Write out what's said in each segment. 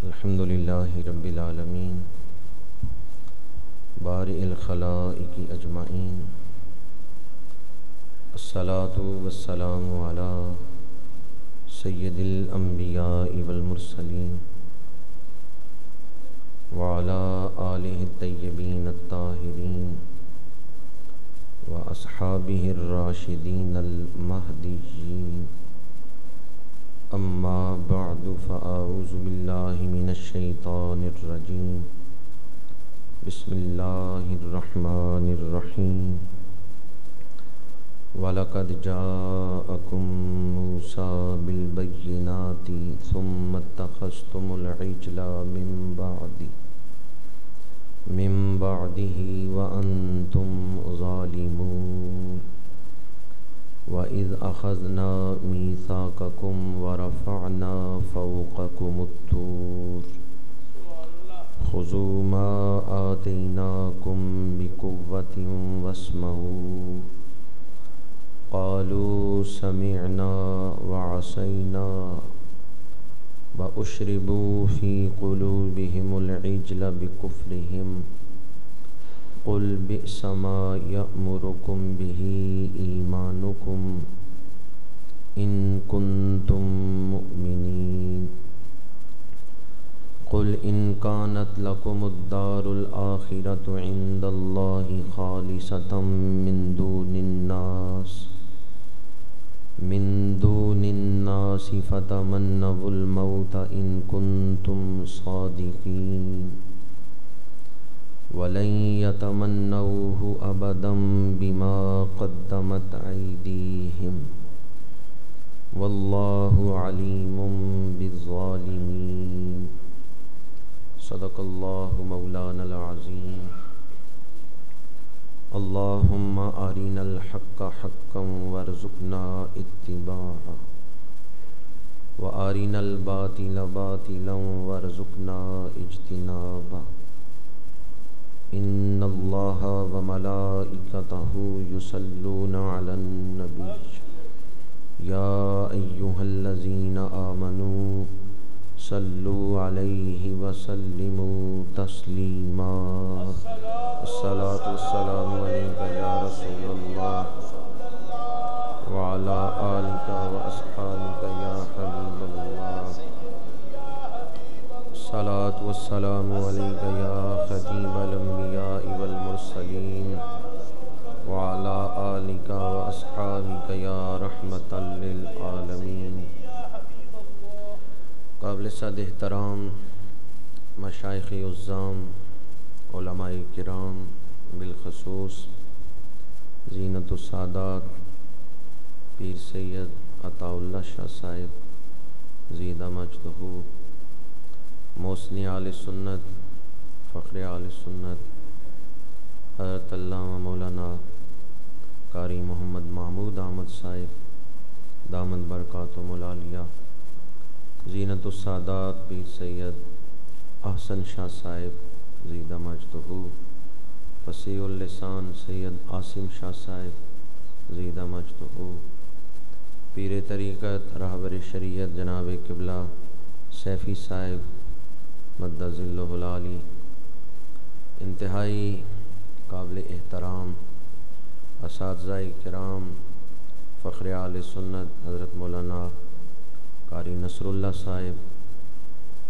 الحمد للہ رب العالمین بارئ الخلائق اجمعین الصلاة والسلام علی سید الانبیاء والمرسلین وعلی آلہ الطیبین الطاہرین واصحابہ الراشدین المہدیین اما بعد فاعوذ باللہ من الشیطان الرجیم بسم اللہ الرحمن الرحیم وَلَقَدْ جَاءَكُم مُوسَىٰ بِالْبَيِّنَاتِ ثُمَّ اتَّخَذْتُمُ الْعِجْلَ مِن بَعْدِهِ وَأَنْتُمْ ظَالِمُونَ وَإِذْ أَخَذْنَا مِيثَاقَكُمْ وَرَفَعْنَا فَوْقَكُمُ الطُّورَ خُذُوا مَا آتَيْنَاكُمْ بِقُوَّةٍ وَاسْمَعُوا قالوا سمعنا وعصينا وأشربوا في قلوبهم العجل بكفرهم قل بئس ما يأمركم به إيمانكم إن كنتم مؤمنين قل إن كانت لكم الدار الآخرة عند الله خالصة من دون الناس فتمنوا الموت إن كنتم صادقين ولن يتمنوه أبدا بما قدمت أيديهم والله عليم بالظالمين صدق الله مولانا العظيم اللهم أرنا الحق حقا وارزقنا اتباعه وأرنا الباطل باطلا وارزقنا اجتنابه إن الله وملائكته يصلون على النبي يا أيها الذين آمنوا صلوا عليه وسلموا تسليما الصلاة والسلام عليك يا رسول الله وعلى آلك وأصحابك يا حبيب الله الصلاة والسلام عليك يا خطيب الأنبياء والمرسلين وعلى آلك وأصحابك يا رحمة للعالمين قابل صد احترام مشائخ عظام علماء کرام بالخصوص زینت السادات پیر سید عطا اللہ شاہ صاحب زیدہ مجدہ محسن آل سنت فخر آل سنت حضرت علامہ مولانا قاری محمد محمود احمد صاحب دامت برکاتہم العالیہ زینت السادات پیر سید احسن شاہ صاحب زیدہ مجدہ فصیح اللسان سید عاصم شاہ صاحب زیدہ مجدہ پیر طریقت رہبر شریعت جناب قبلہ سیفی صاحب مد ظلہ العالی انتہائی قابل احترام اساتذہ کرام فخر آل سنت حضرت مولانا قاری نصر اللہ صاحب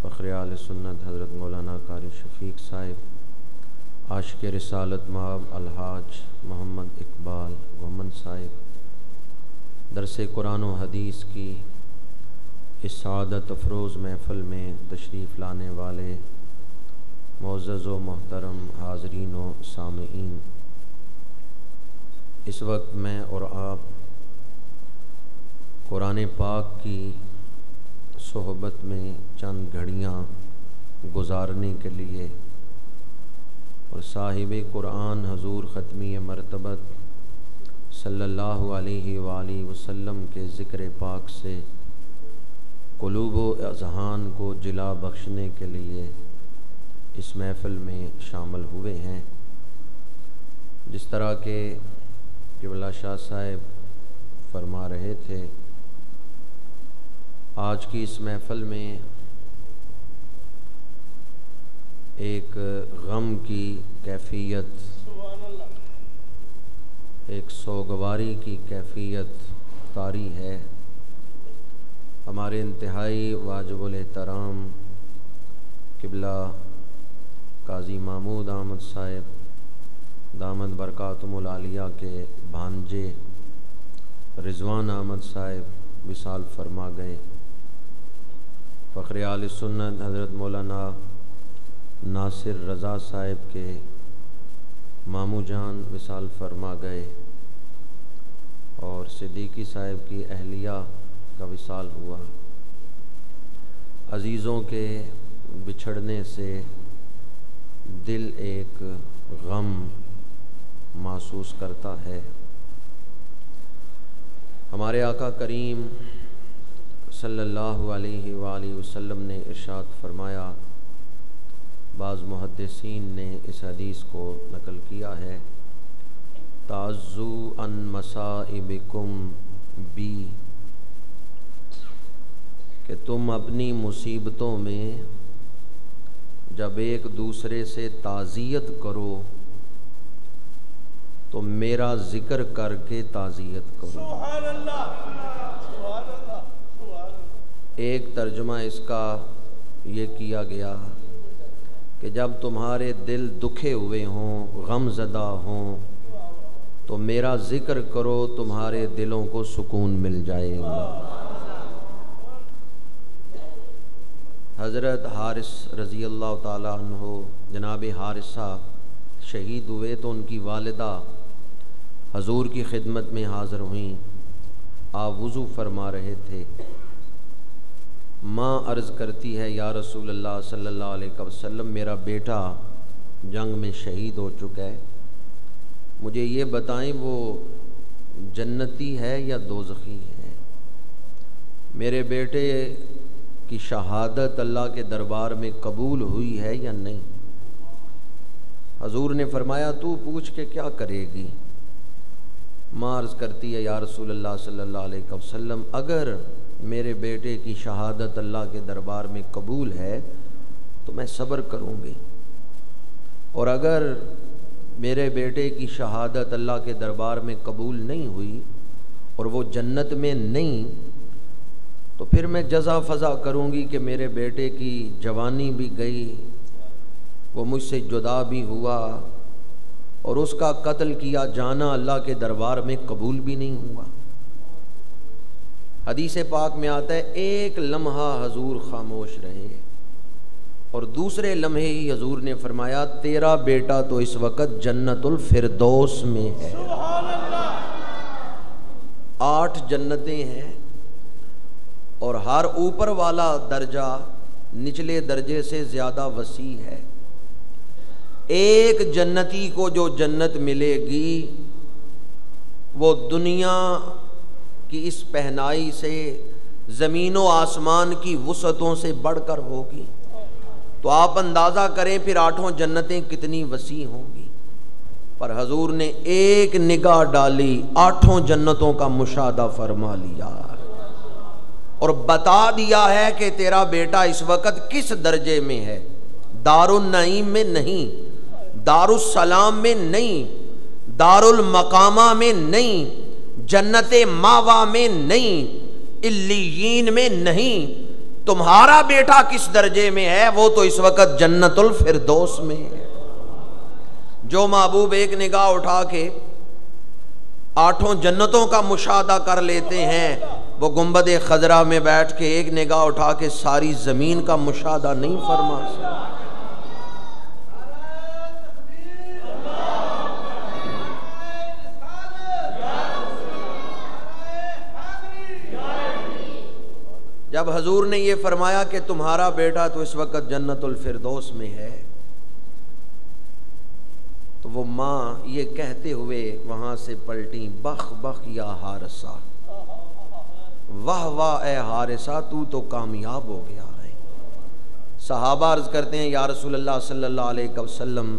فخر آل سنت حضرت مولانا قاری شفیق صاحب عاشق رسالت مآب الحاج محمد اقبال گومن صاحب درس قرآن و حدیث کی اس سعادت افروز محفل میں تشریف لانے والے معزز و محترم حاضرین و سامعین، اس وقت میں اور آپ قرآن پاک کی صحبت میں چند گھڑیاں گزارنے کے لیے اور صاحب قرآن حضور ختمی مرتبت صلی اللہ علیہ وآلہ وسلم کے ذکر پاک سے قلوب و اذہان کو جلا بخشنے کے لیے اس محفل میں شامل ہوئے ہیں۔ جس طرح کہ قبلہ شاہ صاحب فرما رہے تھے، آج کی اس محفل میں ایک غم کی کیفیت، ایک سوگواری کی کیفیت طاری ہے۔ ہمارے انتہائی واجب الاحترام قبلہ قاضی محمود احمد صاحب دامت برکاتہم العالیہ کے بھانجے رضوان احمد صاحب وصال فرما گئے۔ فخر اہل سنت حضرت مولانا ناصر رضا صاحب کے ماموں جان وصال فرما گئے، اور صدیقی صاحب کی اہلیہ کا وصال ہوا۔ عزیزوں کے بچھڑنے سے دل ایک غم محسوس کرتا ہے۔ ہمارے آقا کریم صلی اللہ علیہ وآلہ وسلم نے ارشاد فرمایا، بعض محدثین نے اس حدیث کو نقل کیا ہے، تعزوا عن مصائبکم بی، کہ تم اپنی مصیبتوں میں جب ایک دوسرے سے تعزیت کرو تو میرا ذکر کر کے تعزیت کرو۔ سبحان اللہ، سبحان اللہ، سبحان اللہ۔ ایک ترجمہ اس کا یہ کیا گیا کہ جب تمہارے دل دکھے ہوئے ہوں، غم زدہ ہوں، تو میرا ذکر کرو، تمہارے دلوں کو سکون مل جائے گا۔ حضرت حارث رضی اللہ تعالیٰ عنہ جناب حارثہ شہید ہوئے تو ان کی والدہ حضور کی خدمت میں حاضر ہوئیں۔ آپ وضو فرما رہے تھے، ماں عرض کرتی ہے، یا رسول اللہ صلی اللہ علیہ وسلم، میرا بیٹا جنگ میں شہید ہو چکا ہے، مجھے یہ بتائیں وہ جنتی ہے یا دوزخی ہے؟ میرے بیٹے کی شہادت اللہ کے دربار میں قبول ہوئی ہے یا نہیں؟ حضور نے فرمایا، تو پوچھ کے کیا کرے گی؟ ماں عرض کرتی ہے، یا رسول اللہ صلی اللہ علیہ وسلم، اگر میرے بیٹے کی شہادت اللہ کے دربار میں قبول ہے تو میں صبر کروں گی، اور اگر میرے بیٹے کی شہادت اللہ کے دربار میں قبول نہیں ہوئی اور وہ جنت میں نہیں، تو پھر میں جزا فضا کروں گی کہ میرے بیٹے کی جوانی بھی گئی، وہ مجھ سے جدا بھی ہوا، اور اس کا قتل کیا جانا اللہ کے دربار میں قبول بھی نہیں ہوا۔ حدیث پاک میں آتا ہے، ایک لمحہ حضور خاموش رہے، اور دوسرے لمحے ہی حضور نے فرمایا، تیرا بیٹا تو اس وقت جنت الفردوس میں ہے۔ 8 جنتیں ہیں، اور ہر اوپر والا درجہ نچلے درجے سے زیادہ وسیع ہے۔ ایک جنتی کو جو جنت ملے گی وہ دنیا کی اس پہنائی سے، زمین و آسمان کی وسعتوں سے بڑھ کر ہوگی۔ تو آپ اندازہ کریں پھر 8 جنتیں کتنی وسیع ہوں گی۔ پر حضور نے ایک نگاہ ڈالی، 8 جنتوں کا مشاہدہ فرما لیا اور بتا دیا ہے کہ تیرا بیٹا اس وقت کس درجے میں ہے۔ دار النعیم میں نہیں، دار السلام میں نہیں، دار المقامہ میں نہیں، جنت ماوا میں نہیں، علیین میں نہیں۔ تمہارا بیٹا کس درجے میں ہے؟ وہ تو اس وقت جنت الفردوس میں ہے۔ جو محبوب ایک نگاہ اٹھا کے 8 جنتوں کا مشاہدہ کر لیتے ہیں، وہ گنبد خضرا میں بیٹھ کے ایک نگاہ اٹھا کے ساری زمین کا مشاہدہ نہیں فرما سکتا۔ جب حضور نے یہ فرمایا کہ تمہارا بیٹا تو اس وقت جنت الفردوس میں ہے، تو وہ ماں یہ کہتے ہوئے وہاں سے پلٹیں، بخ بخ یا حارثہ، واہ واہ اے حارثہ، تو کامیاب ہو گیا ہے۔ صحابہ عرض کرتے ہیں، یا رسول اللہ صلی اللہ علیہ وسلم،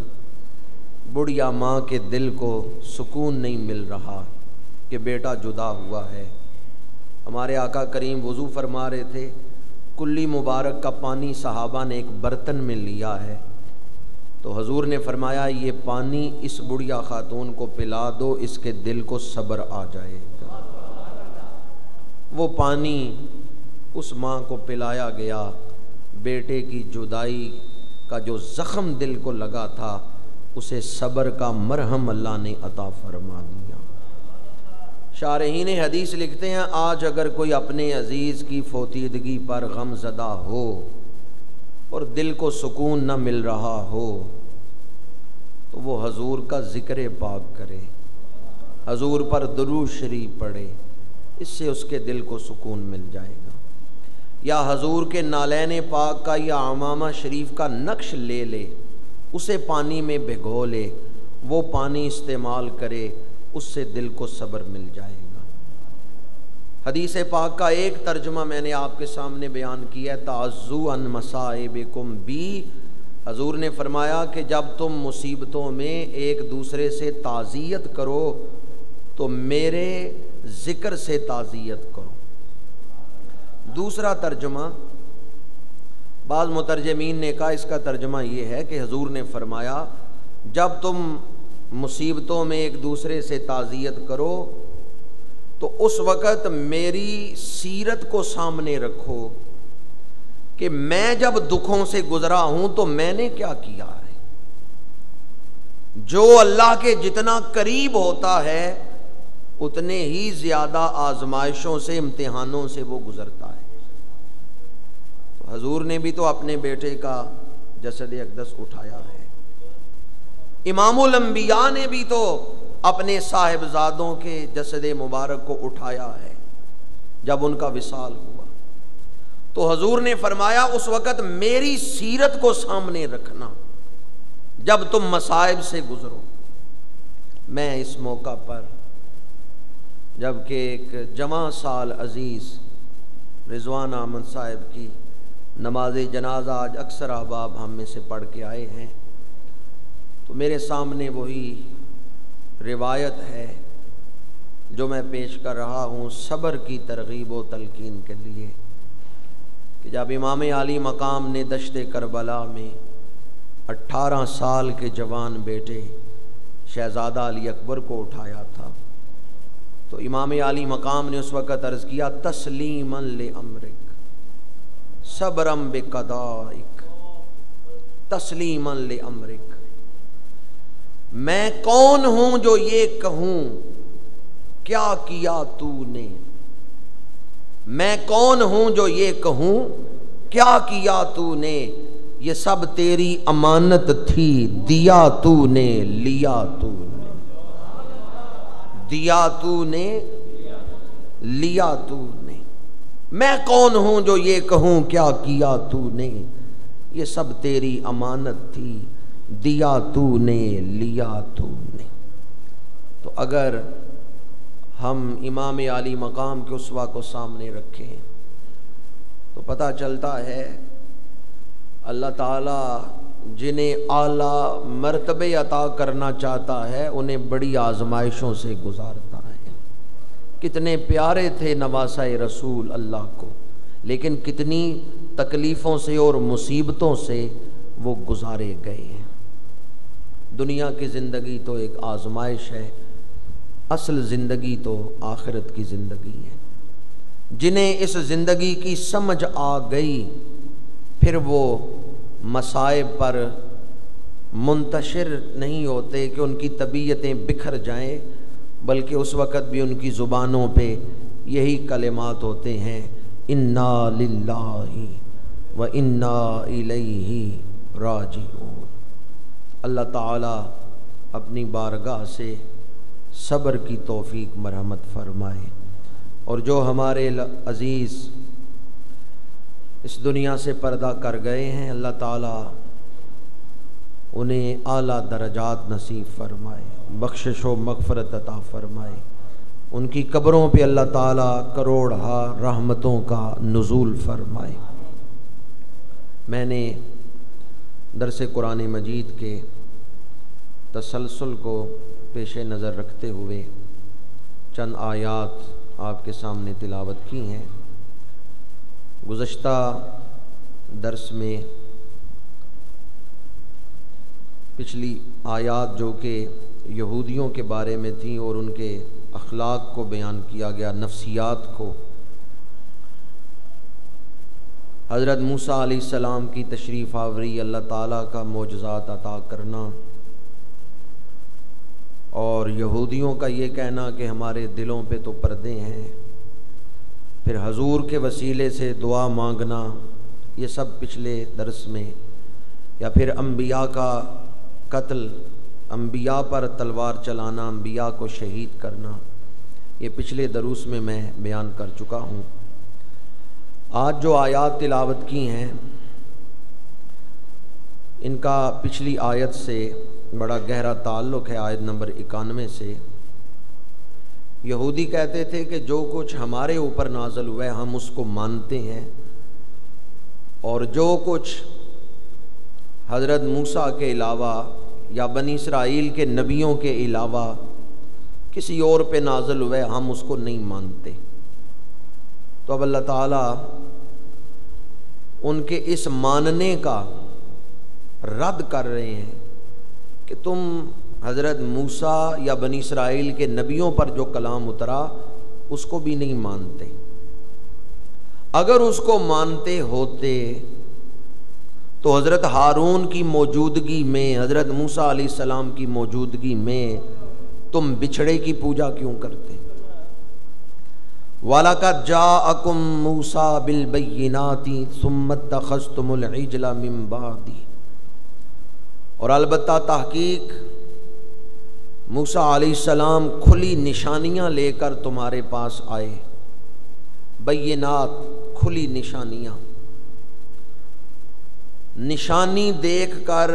بڑھیا ماں کے دل کو سکون نہیں مل رہا کہ بیٹا جدا ہوا ہے۔ ہمارے آقا کریم وضو فرما رہے تھے، کلی مبارک کا پانی صحابہ نے ایک برتن میں لیا ہے، تو حضور نے فرمایا یہ پانی اس بڑھیا خاتون کو پلا دو، اس کے دل کو صبر آ جائے گا۔ وہ پانی اس ماں کو پلایا گیا، بیٹے کی جدائی کا جو زخم دل کو لگا تھا اسے صبر کا مرہم اللہ نے عطا فرما دیا۔ شارحین حدیث لکھتے ہیں آج اگر کوئی اپنے عزیز کی فوتیدگی پر غم زدہ ہو اور دل کو سکون نہ مل رہا ہو تو وہ حضور کا ذکر پاک کرے، حضور پر درود شریف پڑھے، اس سے اس کے دل کو سکون مل جائے گا۔ یا حضور کے نالین پاک کا یا عمامہ شریف کا نقش لے لے، اسے پانی میں بھگو لے، وہ پانی استعمال کرے، اس سے دل کو صبر مل جائے گا۔ حدیث پاک کا ایک ترجمہ میں نے آپ کے سامنے بیان کیا ہے، تعزو عن مصائبکم بی۔ حضور نے فرمایا کہ جب تم مصیبتوں میں ایک دوسرے سے تعزیت کرو تو میرے ذکر سے تعزیت کرو۔ دوسرا ترجمہ بعض مترجمین نے کہا، اس کا ترجمہ یہ ہے کہ حضور نے فرمایا جب تم مصیبتوں میں ایک دوسرے سے تعزیت کرو تو اس وقت میری سیرت کو سامنے رکھو کہ میں جب دکھوں سے گزرا ہوں تو میں نے کیا کیا ہے۔ جو اللہ کے جتنا قریب ہوتا ہے اتنے ہی زیادہ آزمائشوں سے، امتحانوں سے وہ گزرتا ہے۔ تو حضور نے بھی تو اپنے بیٹے کا جسد اقدس اٹھایا ہے، امام الانبیاء نے بھی تو اپنے صاحبزادوں کے جسد مبارک کو اٹھایا ہے جب ان کا وصال ہوا۔ تو حضور نے فرمایا اس وقت میری سیرت کو سامنے رکھنا جب تم مصائب سے گزرو۔ میں اس موقع پر جب کہ ایک جواں سال عزیز رضوان احمد صاحب کی نماز جنازہ آج اکثر احباب ہم میں سے پڑھ کے آئے ہیں، تو میرے سامنے وہی روایت ہے جو میں پیش کر رہا ہوں صبر کی ترغیب و تلقین کے لیے، کہ جب امام عالی مقام نے دشت کربلا میں 18 سال کے جوان بیٹے شہزادہ علی اکبر کو اٹھایا تھا تو امام عالی مقام نے اس وقت عرض کیا تسلیما لامرک صبرا بقضائک، تسلیما لامرک۔ میں کون ہوں جو یہ کہوں کیا کیا تو نے، میں کون ہوں جو یہ کہوں کیا کیا تو نے، یہ سب تیری امانت تھی، دیا تو نے لیا تو نے، دیا تو نے لیا تو نے۔ میں کون ہوں جو یہ کہوں کیا کیا تو نے، یہ سب تیری امانت تھی، دیا تو نے لیا تو نے۔ تو اگر ہم امام عالی مقام کے اسوہ کو سامنے رکھیں تو پتہ چلتا ہے اللہ تعالیٰ جنہیں اعلیٰ مرتبے عطا کرنا چاہتا ہے انہیں بڑی آزمائشوں سے گزارتا ہے۔ کتنے پیارے تھے نواسہ رسول اللہ کو، لیکن کتنی تکلیفوں سے اور مصیبتوں سے وہ گزارے گئے ہیں۔ دنیا کی زندگی تو ایک آزمائش ہے، اصل زندگی تو آخرت کی زندگی ہے۔ جنہیں اس زندگی کی سمجھ آ گئی پھر وہ مصائب پر منتشر نہیں ہوتے کہ ان کی طبیعتیں بکھر جائیں، بلکہ اس وقت بھی ان کی زبانوں پہ یہی کلمات ہوتے ہیں، انا للہ و انا الیہ راجعون۔ اللہ تعالیٰ اپنی بارگاہ سے صبر کی توفیق مرحمت فرمائے، اور جو ہمارے عزیز اس دنیا سے پردہ کر گئے ہیں اللہ تعالیٰ انہیں اعلیٰ درجات نصیب فرمائے، بخشش و مغفرت عطا فرمائے، ان کی قبروں پہ اللہ تعالیٰ کروڑہا رحمتوں کا نزول فرمائے۔ میں نے درس قرآن مجید کے تسلسل کو پیش نظر رکھتے ہوئے چند آیات آپ کے سامنے تلاوت کی ہیں۔ گزشتہ درس میں پچھلی آیات جو کہ یہودیوں کے بارے میں تھیں اور ان کے اخلاق کو بیان کیا گیا، نفسیات کو، حضرت موسیٰ علیہ السلام کی تشریف آوری، اللہ تعالیٰ کا معجزات عطا کرنا، اور یہودیوں کا یہ کہنا کہ ہمارے دلوں پہ تو پردے ہیں، پھر حضور کے وسیلے سے دعا مانگنا، یہ سب پچھلے درس میں، یا پھر انبیاء کا قتل، انبیاء پر تلوار چلانا، انبیاء کو شہید کرنا، یہ پچھلے دروس میں بیان کر چکا ہوں۔ آج جو آیات تلاوت کی ہیں ان کا پچھلی آیت سے بڑا گہرا تعلق ہے۔ آیت نمبر 91 سے یہودی کہتے تھے کہ جو کچھ ہمارے اوپر نازل ہوا ہے ہم اس کو مانتے ہیں، اور جو کچھ حضرت موسیٰ کے علاوہ یا بنی اسرائیل کے نبیوں کے علاوہ کسی اور پہ نازل ہوا ہے ہم اس کو نہیں مانتے۔ تو اب اللہ تعالیٰ ان کے اس ماننے کا رد کر رہے ہیں کہ تم حضرت موسیٰ یا بنی اسرائیل کے نبیوں پر جو کلام اترا اس کو بھی نہیں مانتے۔ اگر اس کو مانتے ہوتے تو حضرت ہارون کی موجودگی میں، حضرت موسیٰ علیہ السلام کی موجودگی میں تم بچھڑے کی پوجا کیوں کرتے؟ وَلَقَدْ جَاءَكُم مُوسَىٰ بِالْبَيِّنَاتِ ثُمَّ اتَّخَذْتُمُ الْعِجْلَ مِن بَعْدِهِ، اور البتہ تحقیق موسیٰ علیہ السلام کھلی نشانیاں لے کر تمہارے پاس آئے، بینات، کھلی نشانیاں، نشانی دیکھ کر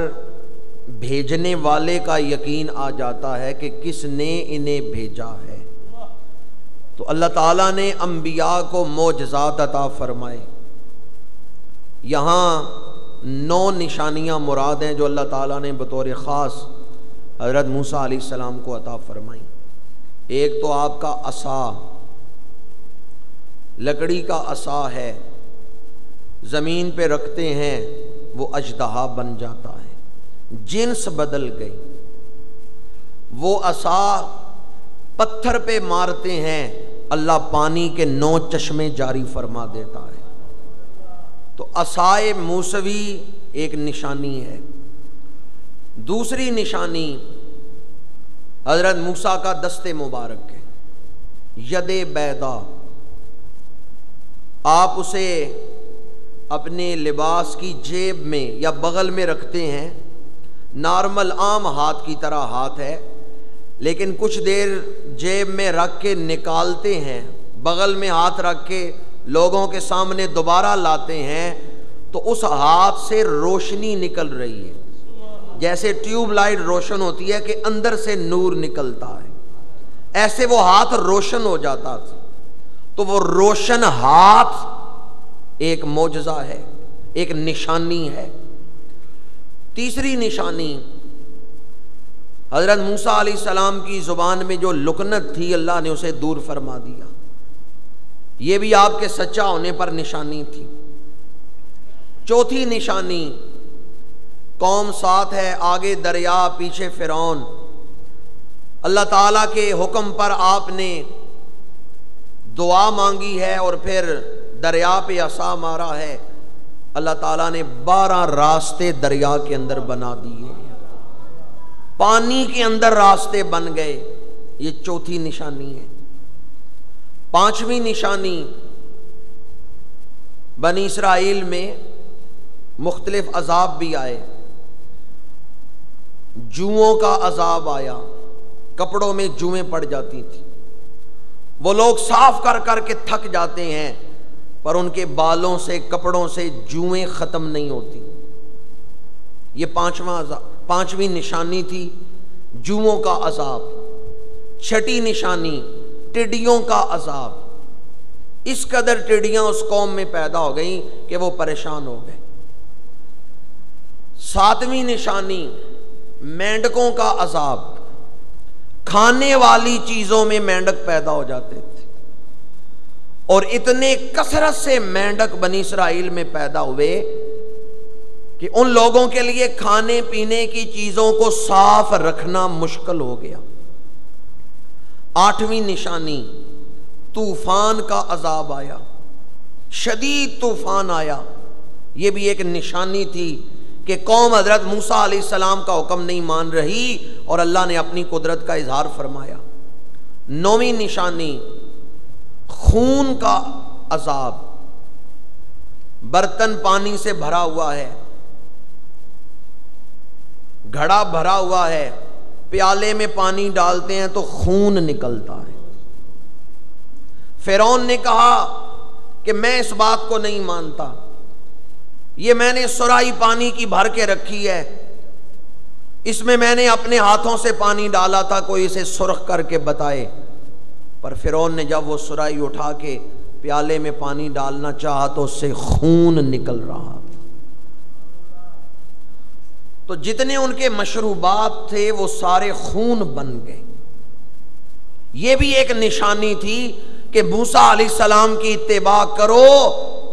بھیجنے والے کا یقین آ جاتا ہے کہ کس نے انہیں بھیجا ہے۔ تو اللہ تعالیٰ نے انبیاء کو معجزات عطا فرمائے۔ یہاں 9 نشانیاں مراد ہیں جو اللہ تعالیٰ نے بطور خاص حضرت موسیٰ علیہ السلام کو عطا فرمائیں۔ ایک تو آپ کا عصا، لکڑی کا عصا ہے، زمین پہ رکھتے ہیں وہ اژدہا بن جاتا ہے، جنس بدل گئی۔ وہ عصا پتھر پہ مارتے ہیں، اللہ پانی کے 9 چشمے جاری فرما دیتا ہے۔ تو عصائے موسوی ایک نشانی ہے۔ دوسری نشانی حضرت موسیٰ کا دست مبارک ہے، ید بیضا، آپ اسے اپنے لباس کی جیب میں یا بغل میں رکھتے ہیں، نارمل عام ہاتھ کی طرح ہاتھ ہے، لیکن کچھ دیر جیب میں رکھ کے نکالتے ہیں، بغل میں ہاتھ رکھ کے لوگوں کے سامنے دوبارہ لاتے ہیں تو اس ہاتھ سے روشنی نکل رہی ہے، جیسے ٹیوب لائٹ روشن ہوتی ہے کہ اندر سے نور نکلتا ہے، ایسے وہ ہاتھ روشن ہو جاتا تھا۔ تو وہ روشن ہاتھ ایک معجزہ ہے، ایک نشانی ہے۔ تیسری نشانی حضرت موسیٰ علیہ السلام کی زبان میں جو لکنت تھی اللہ نے اسے دور فرما دیا، یہ بھی آپ کے سچا ہونے پر نشانی تھی۔ چوتھی نشانی، قوم ساتھ ہے، آگے دریا، پیچھے فرعون، اللہ تعالیٰ کے حکم پر آپ نے دعا مانگی ہے اور پھر دریا پہ عصا مارا ہے، اللہ تعالیٰ نے 12 راستے دریا کے اندر بنا دیے، پانی کے اندر راستے بن گئے۔ یہ چوتھی نشانی ہے۔ پانچویں نشانی، بنی اسرائیل میں مختلف عذاب بھی آئے، جوؤں کا عذاب آیا، کپڑوں میں جوئیں پڑ جاتی تھی، وہ لوگ صاف کر کر کے تھک جاتے ہیں پر ان کے بالوں سے، کپڑوں سے جوئیں ختم نہیں ہوتی۔ یہ پانچویں نشانی تھی، جوؤں کا عذاب۔ چھٹی نشانی، ٹڈیوں کا عذاب۔ اس قدر ٹڈیاں اس قوم میں پیدا ہو گئیں کہ وہ پریشان ہو گئے۔ ساتویں نشانی، مینڈکوں کا عذاب۔ کھانے والی چیزوں میں مینڈک پیدا ہو جاتے تھے، اور اتنے کثرت سے مینڈک بنی اسرائیل میں پیدا ہوئے کہ ان لوگوں کے لیے کھانے پینے کی چیزوں کو صاف رکھنا مشکل ہو گیا۔ 8ویں نشانی، طوفان کا عذاب آیا، شدید طوفان آیا۔ یہ بھی ایک نشانی تھی کہ قوم حضرت موسیٰ علیہ السلام کا حکم نہیں مان رہی اور اللہ نے اپنی قدرت کا اظہار فرمایا۔ 9ویں نشانی، خون کا عذاب۔ برتن پانی سے بھرا ہوا ہے، گھڑا بھرا ہوا ہے، پیالے میں پانی ڈالتے ہیں تو خون نکلتا ہے۔ فرعون نے کہا کہ میں اس بات کو نہیں مانتا، یہ میں نے سرائی پانی کی بھر کے رکھی ہے، اس میں میں نے اپنے ہاتھوں سے پانی ڈالا تھا، کوئی اسے سرخ کر کے بتائے۔ پر فرعون نے جب وہ سرائی اٹھا کے پیالے میں پانی ڈالنا چاہا تو اس سے خون نکل رہا تھا۔ تو جتنے ان کے مشروبات تھے وہ سارے خون بن گئے۔ یہ بھی ایک نشانی تھی کہ موسیٰ علیہ السلام کی اتباع کرو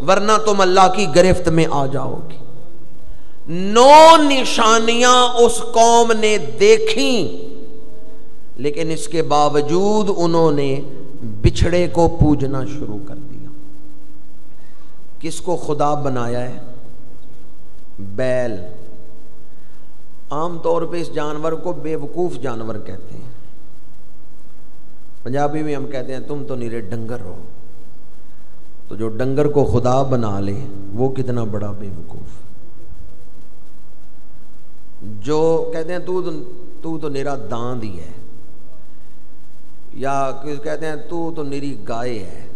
ورنہ تم اللہ کی گرفت میں آ جاؤ گی۔ 9 نشانیاں اس قوم نے دیکھیں، لیکن اس کے باوجود انہوں نے بچھڑے کو پوجنا شروع کر دیا۔ کس کو خدا بنایا ہے؟ بیل۔ عام طور پہ اس جانور کو بے وقوف جانور کہتے ہیں، پنجابی میں ہم کہتے ہیں تم تو نیرے ڈنگر ہو۔ تو جو ڈنگر کو خدا بنا لے وہ کتنا بڑا بے وقوف۔ جو کہتے ہیں تو تو نیرا داند ہی ہے، یا کہتے ہیں تو نیری گائے ہے،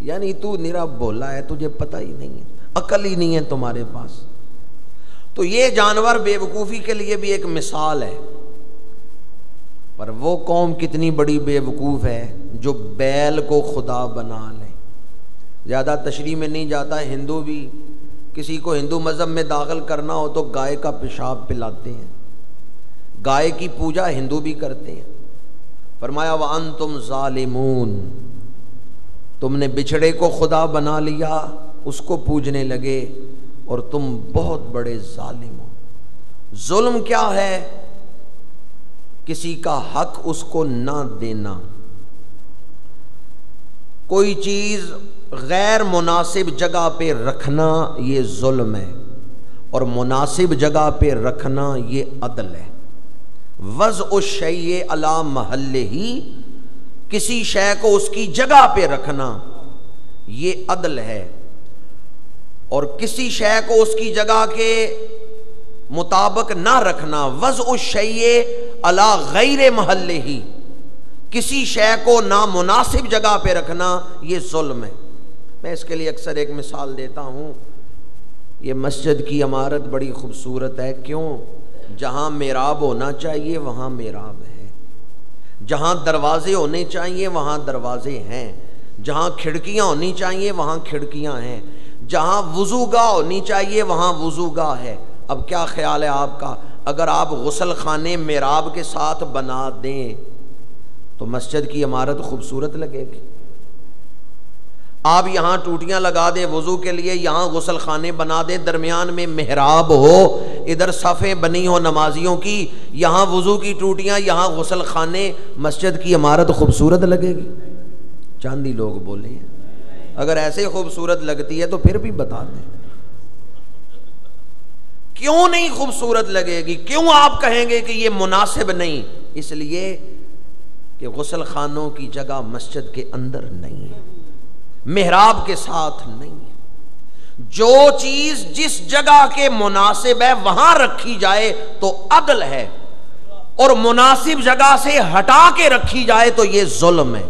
یعنی تو نیرا بولا ہے، تجھے پتہ ہی نہیں ہے، عقل ہی نہیں ہے تمہارے پاس۔ تو یہ جانور بے وقوفی کے لیے بھی ایک مثال ہے۔ پر وہ قوم کتنی بڑی بے وقوف ہے جو بیل کو خدا بنا لے۔ زیادہ تشریح میں نہیں جاتا، ہندو بھی کسی کو ہندو مذہب میں داخل کرنا ہو تو گائے کا پیشاب پلاتے ہیں، گائے کی پوجا ہندو بھی کرتے ہیں۔ فرمایا وَأَنْتُمْ ظَالِمُونَ، تم نے بچھڑے کو خدا بنا لیا، اس کو پوجنے لگے اور تم بہت بڑے ظالم ہو۔ ظلم کیا ہے؟ کسی کا حق اس کو نہ دینا، کوئی چیز غیر مناسب جگہ پہ رکھنا یہ ظلم ہے، اور مناسب جگہ پہ رکھنا یہ عدل ہے۔ وضع الشیء علی محلہ، کسی شے کو اس کی جگہ پہ رکھنا یہ عدل ہے، اور کسی شے کو اس کی جگہ کے مطابق نہ رکھنا، وضع الشیء علی غیر محلہ، کسی شے کو نامناسب جگہ پہ رکھنا یہ ظلم ہے۔ میں اس کے لیے اکثر ایک مثال دیتا ہوں، یہ مسجد کی عمارت بڑی خوبصورت ہے، کیوں؟ جہاں محراب ہونا چاہیے وہاں محراب ہے، جہاں دروازے ہونے چاہیے وہاں دروازے ہیں، جہاں کھڑکیاں ہونی چاہیے وہاں کھڑکیاں ہیں، جہاں وضوگاہ ہونی چاہیے وہاں وضوگاہ ہے۔ اب کیا خیال ہے آپ کا؟ اگر آپ غسل خانے محراب کے ساتھ بنا دیں تو مسجد کی عمارت خوبصورت لگے گی؟ آپ یہاں ٹوٹیاں لگا دیں وضو کے لیے، یہاں غسل خانے بنا دیں، درمیان میں محراب ہو، ادھر صفیں بنی ہو نمازیوں کی، یہاں وضو کی ٹوٹیاں یہاں غسل خانے، مسجد کی عمارت خوبصورت لگے گی؟ چاندی لوگ بولے ہیں، اگر ایسے خوبصورت لگتی ہے تو پھر بھی بتا دیں کیوں نہیں خوبصورت لگے گی؟ کیوں آپ کہیں گے کہ یہ مناسب نہیں؟ اس لیے کہ غسل خانوں کی جگہ مسجد کے اندر نہیں ہے، محراب کے ساتھ نہیں ہے۔ جو چیز جس جگہ کے مناسب ہے وہاں رکھی جائے تو عدل ہے، اور مناسب جگہ سے ہٹا کے رکھی جائے تو یہ ظلم ہے۔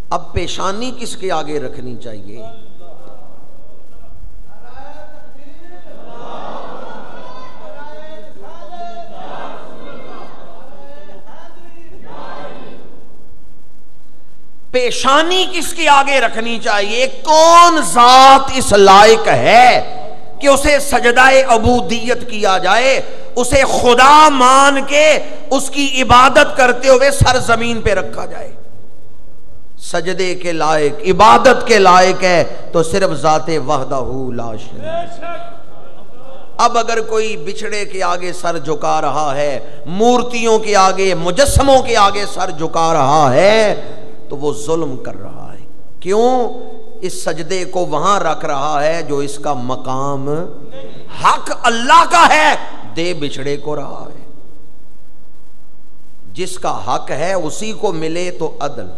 اب پیشانی کس کے آگے رکھنی چاہیے؟ پیشانی کس کے آگے رکھنی چاہیے؟ کون ذات اس لائق ہے کہ اسے سجدہ عبودیت کیا جائے، اسے خدا مان کے اس کی عبادت کرتے ہوئے سر زمین پہ رکھا جائے؟ سجدے کے لائق، عبادت کے لائق ہے تو صرف ذات وحدہ لا شریک۔ اب اگر کوئی بچھڑے کے آگے سر جھکا رہا ہے، مورتیوں کے آگے، مجسموں کے آگے سر جھکا رہا ہے، تو وہ ظلم کر رہا ہے۔ کیوں؟ اس سجدے کو وہاں رکھ رہا ہے جو اس کا مقام، حق اللہ کا ہے، دے بچھڑے کو رہا ہے۔ جس کا حق ہے اسی کو ملے تو عدل،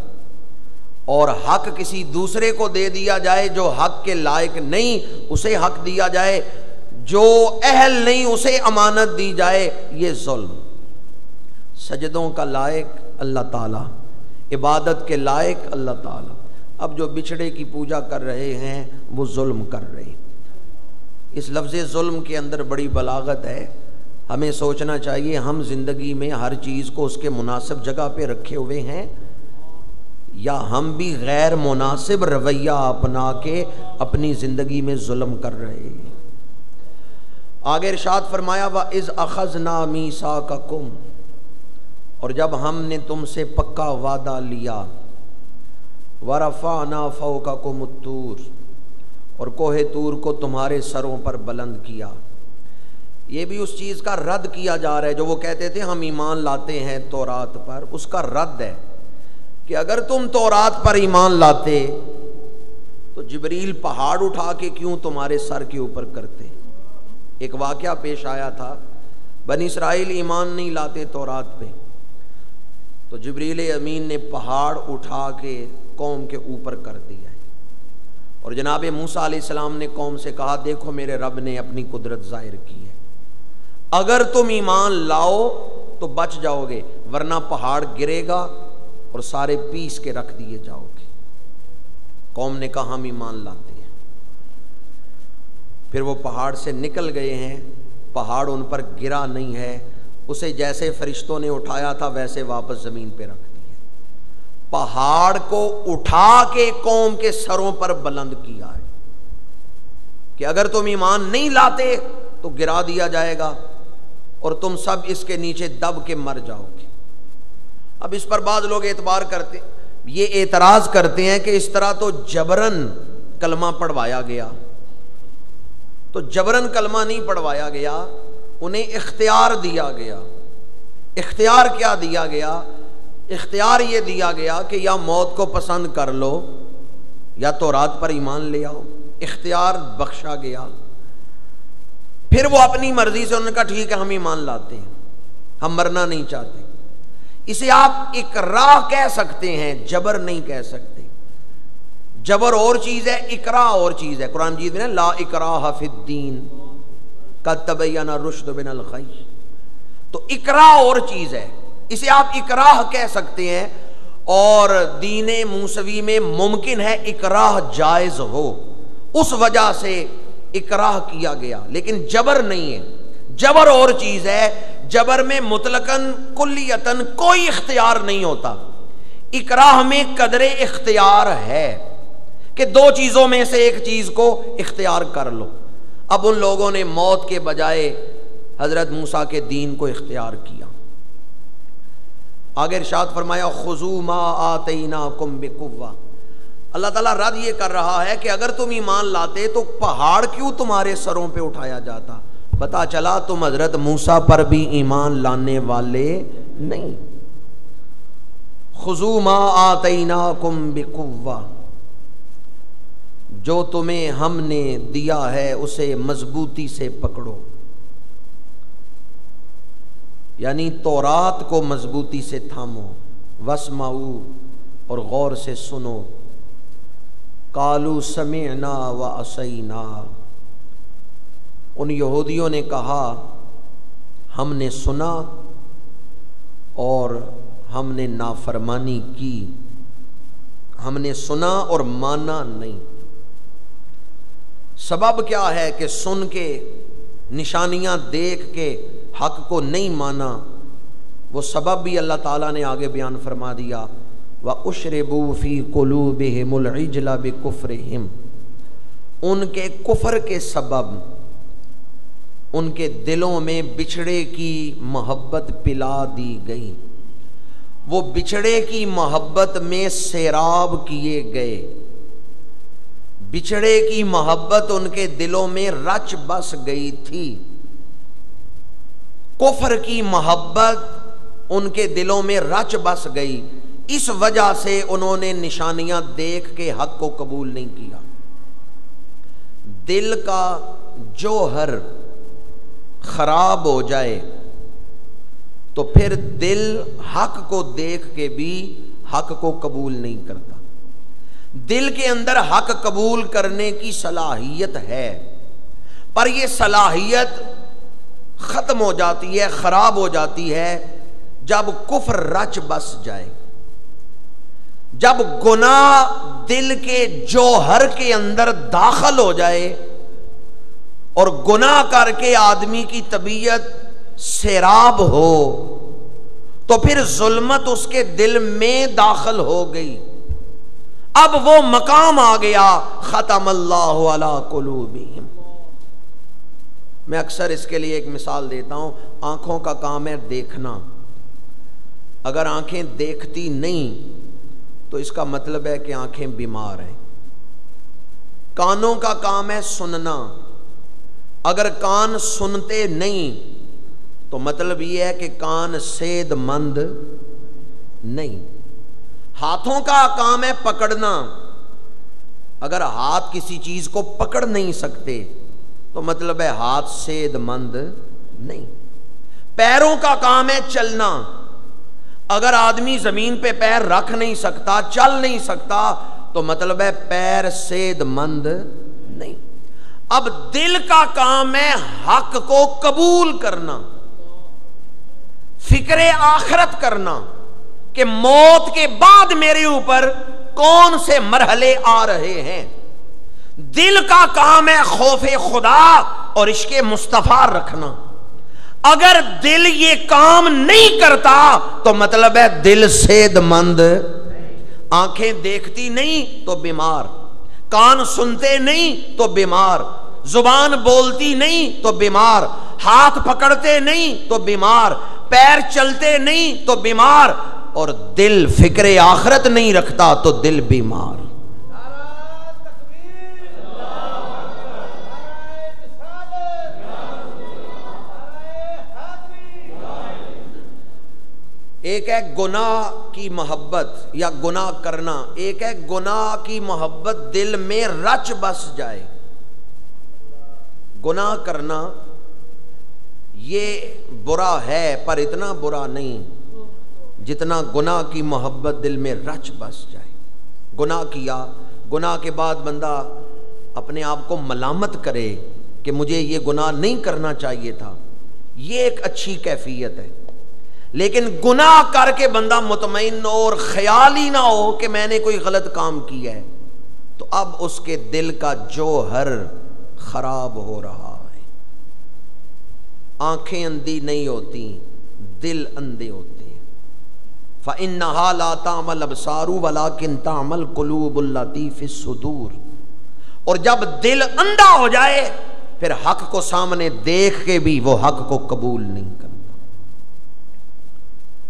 اور حق کسی دوسرے کو دے دیا جائے جو حق کے لائق نہیں، اسے حق دیا جائے، جو اہل نہیں اسے امانت دی جائے، یہ ظلم۔ سجدوں کا لائق اللہ تعالیٰ، عبادت کے لائق اللہ تعالیٰ۔ اب جو بچھڑے کی پوجا کر رہے ہیں وہ ظلم کر رہے ہیں۔ اس لفظ ظلم کے اندر بڑی بلاغت ہے۔ ہمیں سوچنا چاہیے ہم زندگی میں ہر چیز کو اس کے مناسب جگہ پہ رکھے ہوئے ہیں، یا ہم بھی غیر مناسب رویہ اپنا کے اپنی زندگی میں ظلم کر رہے ہیں۔ آگے ارشاد فرمایا وَإِذْ أَخَذْنَا مِيثَاقَكُمْ، اور جب ہم نے تم سے پکا وعدہ لیا، وَرَفَعْنَا فَوْقَكُمُ الطُّورَ، اور کوہ طور کو تمہارے سروں پر بلند کیا۔ یہ بھی اس چیز کا رد کیا جا رہا ہے جو وہ کہتے تھے ہم ایمان لاتے ہیں تورات پر، اس کا رد ہے کہ اگر تم تورات پر ایمان لاتے تو جبریل پہاڑ اٹھا کے کیوں تمہارے سر کے اوپر کرتے؟ ایک واقعہ پیش آیا تھا، بنی اسرائیل ایمان نہیں لاتے تورات پہ، تو جبریل امین نے پہاڑ اٹھا کے قوم کے اوپر کر دیا ہے، اور جناب موسیٰ علیہ السلام نے قوم سے کہا دیکھو میرے رب نے اپنی قدرت ظاہر کی ہے، اگر تم ایمان لاؤ تو بچ جاؤ گے، ورنہ پہاڑ گرے گا اور سارے پیس کے رکھ دیے جاؤ گے۔ قوم نے کہا ہم ایمان لاتے ہیں۔ پھر وہ پہاڑ سے نکل گئے ہیں، پہاڑ ان پر گرا نہیں ہے، اسے جیسے فرشتوں نے اٹھایا تھا ویسے واپس زمین پہ رکھ دیا۔ پہاڑ کو اٹھا کے قوم کے سروں پر بلند کیا ہے کہ اگر تم ایمان نہیں لاتے تو گرا دیا جائے گا اور تم سب اس کے نیچے دب کے مر جاؤ گے۔ اب اس پر بعض لوگ اعتبار کرتے، یہ اعتراض کرتے ہیں کہ اس طرح تو جبرن کلمہ پڑھوایا گیا، تو جبرن کلمہ نہیں پڑھوایا گیا، انہیں اختیار دیا گیا۔ اختیار کیا دیا گیا؟ اختیار یہ دیا گیا کہ یا موت کو پسند کر لو یا تورات پر ایمان لے آؤ، اختیار بخشا گیا۔ پھر وہ اپنی مرضی سے انہوں نے کہا ٹھیک ہے ہم ایمان لاتے ہیں، ہم مرنا نہیں چاہتے۔ اسے آپ اکراہ کہہ سکتے ہیں، جبر نہیں کہہ سکتے۔ جبر اور چیز ہے، اکراہ اور چیز ہے۔ قرآن مجید میں لا اکراہ فی الدین قد تبین الرشد من الغی، تو اکراہ اور چیز ہے، اسے آپ اکراہ کہہ سکتے ہیں، اور دین موسوی میں ممکن ہے اکراہ جائز ہو، اس وجہ سے اکراہ کیا گیا، لیکن جبر نہیں ہے۔ جبر اور چیز ہے، جبر میں مطلقاً کلیتاً کوئی اختیار نہیں ہوتا، اکراہ میں قدر اختیار ہے کہ دو چیزوں میں سے ایک چیز کو اختیار کر لو۔ اب ان لوگوں نے موت کے بجائے حضرت موسیٰ کے دین کو اختیار کیا۔ آگے ارشاد فرمایا خذوا ما آتیناکم بقوہ، اللہ تعالیٰ رد یہ کر رہا ہے کہ اگر تم ایمان لاتے تو پہاڑ کیوں تمہارے سروں پہ اٹھایا جاتا؟ پتا چلا تم حضرت موسیٰ پر بھی ایمان لانے والے نہیں۔ خذوا ما آتیناکم بقوہ، جو تمہیں ہم نے دیا ہے اسے مضبوطی سے پکڑو، یعنی تورات کو مضبوطی سے تھامو، واسمعوا، اور غور سے سنو، قالوا سمعنا وعصینا، ان یہودیوں نے کہا ہم نے سنا اور ہم نے نافرمانی کی، ہم نے سنا اور مانا نہیں۔ سبب کیا ہے کہ سن کے نشانیاں دیکھ کے حق کو نہیں مانا؟ وہ سبب بھی اللہ تعالیٰ نے آگے بیان فرما دیا، وَأُشْرِبُوا فِي قُلُوبِهِمُ الْعِجْلَ بِكُفْرِهِمْ، ان کے کفر کے سبب ان کے دلوں میں بچھڑے کی محبت پلا دی گئی، وہ بچھڑے کی محبت میں سیراب کیے گئے، بچھڑے کی محبت ان کے دلوں میں رچ بس گئی تھی۔ کفر کی محبت ان کے دلوں میں رچ بس گئی، اس وجہ سے انہوں نے نشانیاں دیکھ کے حق کو قبول نہیں کیا۔ دل کا جوہر خراب ہو جائے تو پھر دل حق کو دیکھ کے بھی حق کو قبول نہیں کرتا۔ دل کے اندر حق قبول کرنے کی صلاحیت ہے، پر یہ صلاحیت ختم ہو جاتی ہے، خراب ہو جاتی ہے جب کفر رچ بس جائے، جب گناہ دل کے جوہر کے اندر داخل ہو جائے اور گناہ کر کے آدمی کی طبیعت سیراب ہو تو پھر ظلمت اس کے دل میں داخل ہو گئی۔ اب وہ مقام آ گیا ختم اللہ علی قلوبہم۔ میں اکثر اس کے لیے ایک مثال دیتا ہوں، آنکھوں کا کام ہے دیکھنا، اگر آنکھیں دیکھتی نہیں تو اس کا مطلب ہے کہ آنکھیں بیمار ہیں۔ کانوں کا کام ہے سننا، اگر کان سنتے نہیں تو مطلب یہ ہے کہ کان صحت مند نہیں۔ ہاتھوں کا کام ہے پکڑنا، اگر ہاتھ کسی چیز کو پکڑ نہیں سکتے تو مطلب ہے ہاتھ صحت مند نہیں۔ پیروں کا کام ہے چلنا، اگر آدمی زمین پہ پیر رکھ نہیں سکتا، چل نہیں سکتا تو مطلب ہے پیر صحت مند نہیں۔ اب دل کا کام ہے حق کو قبول کرنا، فکر آخرت کرنا کہ موت کے بعد میرے اوپر کون سے مرحلے آ رہے ہیں۔ دل کا کام ہے خوف خدا اور عشق مصطفیٰ رکھنا۔ اگر دل یہ کام نہیں کرتا تو مطلب ہے دل صحت مند۔ آنکھیں دیکھتی نہیں تو بیمار، کان سنتے نہیں تو بیمار، زبان بولتی نہیں تو بیمار، ہاتھ پکڑتے نہیں تو بیمار، پیر چلتے نہیں تو بیمار، اور دل فکر آخرت نہیں رکھتا تو دل بیمار۔ ایک ہے گناہ کی محبت یا گناہ کرنا، ایک ہے گناہ کی محبت دل میں رچ بس جائے۔ گناہ کرنا یہ برا ہے پر اتنا برا نہیں جتنا گناہ کی محبت دل میں رچ بس جائے۔ گناہ کیا، گناہ کے بعد بندہ اپنے آپ کو ملامت کرے کہ مجھے یہ گناہ نہیں کرنا چاہیے تھا، یہ ایک اچھی کیفیت ہے۔ لیکن گناہ کر کے بندہ مطمئن ہو اور خیال ہی نہ ہو کہ میں نے کوئی غلط کام کیا ہے تو اب اس کے دل کا جوہر خراب ہو رہا ہے۔ آنکھیں اندھی نہیں ہوتی، دل اندھے ہوتے ہیں۔ فَإِنَّهَا لَا تَعْمَى الْأَبْصَارُ وَلَكِنْ تَعْمَى الْقُلُوبُ الَّتِي فِي الصُّدُورِ۔ اور جب دل اندھا ہو جائے پھر حق کو سامنے دیکھ کے بھی وہ حق کو قبول نہیں کرتا۔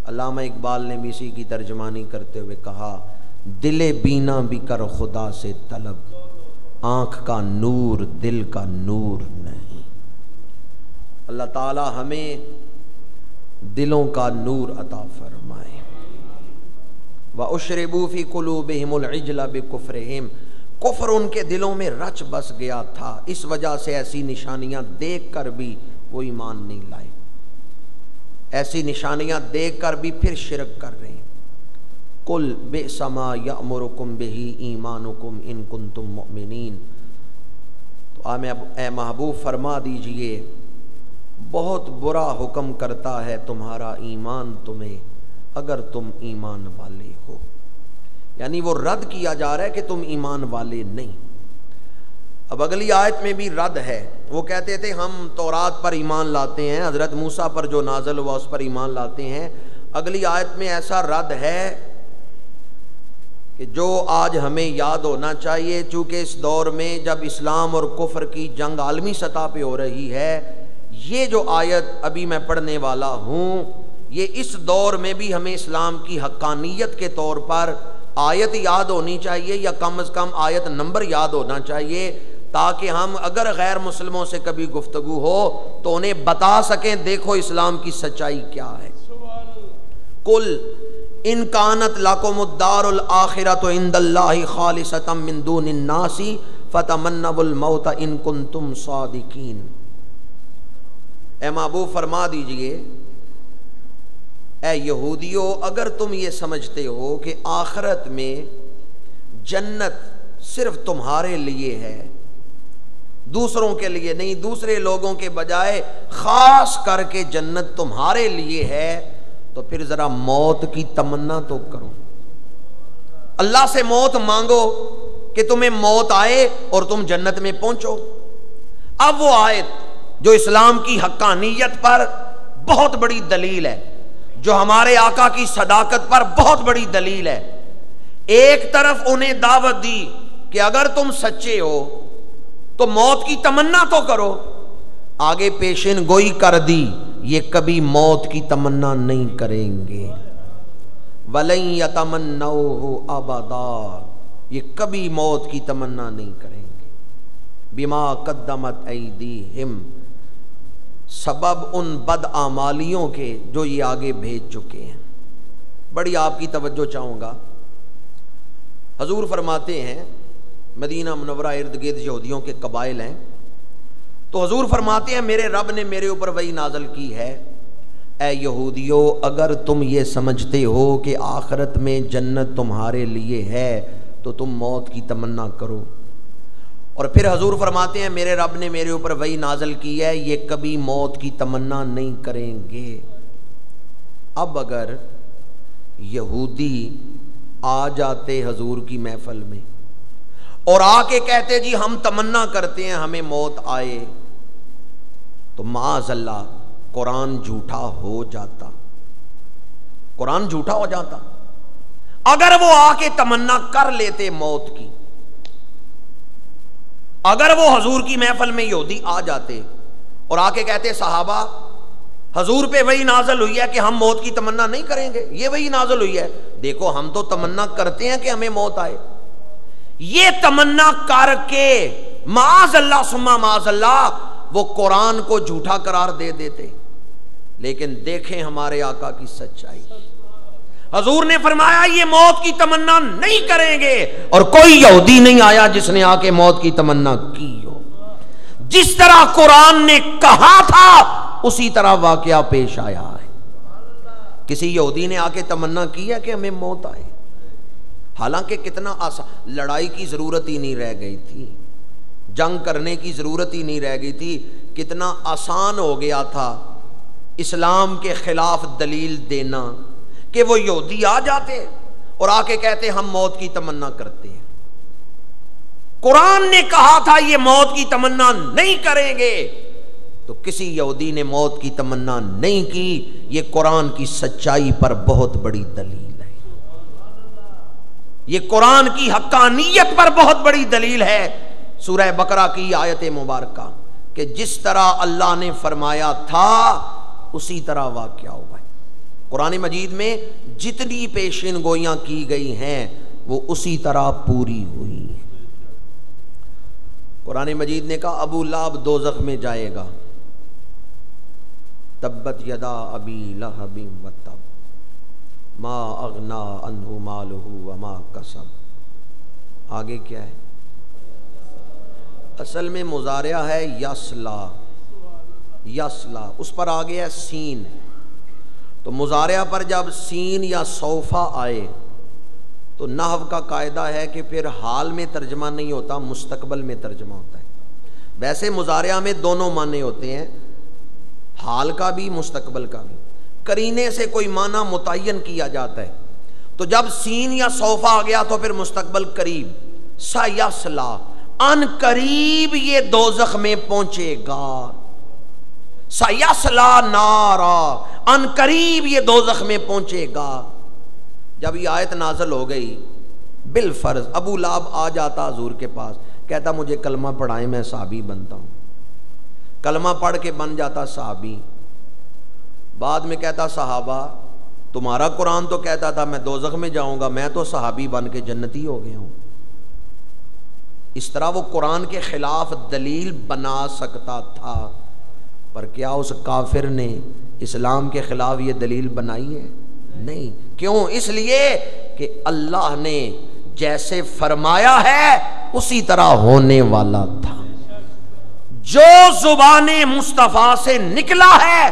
علامہ اقبال نے بھی اسی کی ترجمانی کرتے ہوئے کہا، دل بینا بھی کر خدا سے طلب، آنکھ کا نور دل کا نور نہیں۔ اللہ تعالی ہمیں دلوں کا نور عطا فرمائے۔ وَأُشْرِبُوا فِي قُلُوبِهِمُ الْعِجْلَ بِكُفْرِهِمْ، کفر ان کے دلوں میں رچ بس گیا تھا، اس وجہ سے ایسی نشانیاں دیکھ کر بھی وہ ایمان نہیں لائے، ایسی نشانیاں دیکھ کر بھی پھر شرک کر رہے ہیں۔ قُلْ بِئْسَ مَا يَأْمُرُكُمْ بِهِ إِيمَانُكُمْ إِن كُنتُم مُؤْمِنِينَ۔ تو اے محبوب فرما دیجئے، بہت برا حکم کرتا ہے تمہارا ایمان تمہیں اگر تم ایمان والے ہو۔ یعنی وہ رد کیا جا رہا ہے کہ تم ایمان والے نہیں۔ اب اگلی آیت میں بھی رد ہے، وہ کہتے تھے ہم تورات پر ایمان لاتے ہیں، حضرت موسیٰ پر جو نازل ہوا اس پر ایمان لاتے ہیں۔ اگلی آیت میں ایسا رد ہے کہ جو آج ہمیں یاد ہونا چاہیے، چونکہ اس دور میں جب اسلام اور کفر کی جنگ عالمی سطح پہ ہو رہی ہے، یہ جو آیت ابھی میں پڑھنے والا ہوں یہ اس دور میں بھی ہمیں اسلام کی حقانیت کے طور پر آیت یاد ہونی چاہیے، یا کم از کم آیت نمبر یاد ہونا چاہیے، تاکہ ہم اگر غیر مسلموں سے کبھی گفتگو ہو تو انہیں بتا سکیں دیکھو اسلام کی سچائی کیا ہے۔ قل ان کانت لکم الدار الآخرۃ عند اللہ خالصۃ من دون الناس فتمنوا الموت ان کنتم صادقین۔ اے محبوب فرما دیجئے اے یہودیو، اگر تم یہ سمجھتے ہو کہ آخرت میں جنت صرف تمہارے لیے ہے، دوسروں کے لیے نہیں، دوسرے لوگوں کے بجائے خاص کر کے جنت تمہارے لیے ہے، تو پھر ذرا موت کی تمنا تو کرو، اللہ سے موت مانگو کہ تمہیں موت آئے اور تم جنت میں پہنچو۔ اب وہ آیت جو اسلام کی حقانیت پر بہت بڑی دلیل ہے، جو ہمارے آقا کی صداقت پر بہت بڑی دلیل ہے، ایک طرف انہیں دعوت دی کہ اگر تم سچے ہو تو موت کی تمنا تو کرو، آگے پیشن گوئی کر دی یہ کبھی موت کی تمنا نہیں کریں گے، وَلَن يَتَمَنَّوْهُ أَبَدًا، یہ کبھی موت کی تمنا نہیں کریں گے، بِمَا قَدَّمَتْ أَيْدِيهِمْ، سبب ان بد اعمالیوں کے جو یہ آگے بھیج چکے ہیں۔ بڑی آپ کی توجہ چاہوں گا، حضور فرماتے ہیں مدینہ منورہ ارد گرد یہودیوں کے قبائل ہیں، تو حضور فرماتے ہیں میرے رب نے میرے اوپر وحی نازل کی ہے، اے یہودیو اگر تم یہ سمجھتے ہو کہ آخرت میں جنت تمہارے لیے ہے تو تم موت کی تمنا کرو، اور پھر حضور فرماتے ہیں میرے رب نے میرے اوپر وحی نازل کی ہے یہ کبھی موت کی تمنا نہیں کریں گے۔ اب اگر یہودی آ جاتے حضور کی محفل میں اور آ کے کہتے جی ہم تمنا کرتے ہیں ہمیں موت آئے، تو معاذ اللہ قرآن جھوٹا ہو جاتا، قرآن جھوٹا ہو جاتا۔ اگر وہ آ کے تمنا کر لیتے موت کی، اگر وہ حضور کی محفل میں یہودی آ جاتے اور آ کے کہتے صحابہ حضور پہ وہی نازل ہوئی ہے کہ ہم موت کی تمنا نہیں کریں گے، یہ وہی نازل ہوئی ہے، دیکھو ہم تو تمنا کرتے ہیں کہ ہمیں موت آئے، یہ تمنا کر کے معاذ اللہ ثم معاذ اللہ وہ قرآن کو جھوٹا قرار دے دیتے۔ لیکن دیکھیں ہمارے آقا کی سچائی، حضور نے فرمایا یہ موت کی تمنا نہیں کریں گے، اور کوئی یہودی نہیں آیا جس نے آ کے موت کی تمنا کی ہو۔ جس طرح قرآن نے کہا تھا اسی طرح واقعہ پیش آیا ہے۔ کسی یہودی نے آ کے تمنا کی ہے کہ ہمیں موت آئے، حالانکہ کتنا آسان، لڑائی کی ضرورت ہی نہیں رہ گئی تھی، جنگ کرنے کی ضرورت ہی نہیں رہ گئی تھی، کتنا آسان ہو گیا تھا اسلام کے خلاف دلیل دینا کہ وہ یہودی آ جاتے اور آ کے کہتے ہم موت کی تمنا کرتے ہیں۔ قرآن نے کہا تھا یہ موت کی تمنا نہیں کریں گے، تو کسی یہودی نے موت کی تمنا نہیں کی، یہ قرآن کی سچائی پر بہت بڑی دلیل ہے، یہ قرآن کی حقانیت پر بہت بڑی دلیل ہے۔ سورہ بقرہ کی آیت مبارکہ کہ جس طرح اللہ نے فرمایا تھا اسی طرح واقعہ ہوا ہے۔ قرآن مجید میں جتنی پیشین گوئیاں کی گئی ہیں وہ اسی طرح پوری ہوئی ہیں۔ قرآن مجید نے کہا ابو لہب دوزخ میں جائے گا، تبت یدا ابی لہب وتب ما اغنا عنہ مالہ وما کسب۔ آگے کیا ہے؟ اصل میں مضارعہ ہے یسلا، یسلا، اس پر آگے ہے سین، تو مضارعہ پر جب سین یا سوفا آئے تو نحو کا قاعدہ ہے کہ پھر حال میں ترجمہ نہیں ہوتا، مستقبل میں ترجمہ ہوتا ہے۔ ویسے مضارعہ میں دونوں معنی ہوتے ہیں، حال کا بھی مستقبل کا بھی، قرینے سے کوئی معنی متعین کیا جاتا ہے، تو جب سین یا سوفا آ گیا تو پھر مستقبل قریب، سیسلا، ان قریب یہ دوزخ میں پہنچے گا، سیسلا نارا، ان قریب یہ دوزخ میں پہنچے گا۔ جب یہ آیت نازل ہو گئی بالفرض ابو لہب آ جاتا حضور کے پاس، کہتا مجھے کلمہ پڑھائیں میں صحابی بنتا ہوں، کلمہ پڑھ کے بن جاتا صحابی، بعد میں کہتا صحابہ تمہارا قرآن تو کہتا تھا میں دوزخ میں جاؤں گا، میں تو صحابی بن کے جنتی ہو گیا ہوں۔ اس طرح وہ قرآن کے خلاف دلیل بنا سکتا تھا، پر کیا اس کافر نے اسلام کے خلاف یہ دلیل بنائی ہے؟ نہیں۔ کیوں؟ اس لیے کہ اللہ نے جیسے فرمایا ہے اسی طرح ہونے والا تھا۔ جو زبان مصطفیٰ سے نکلا ہے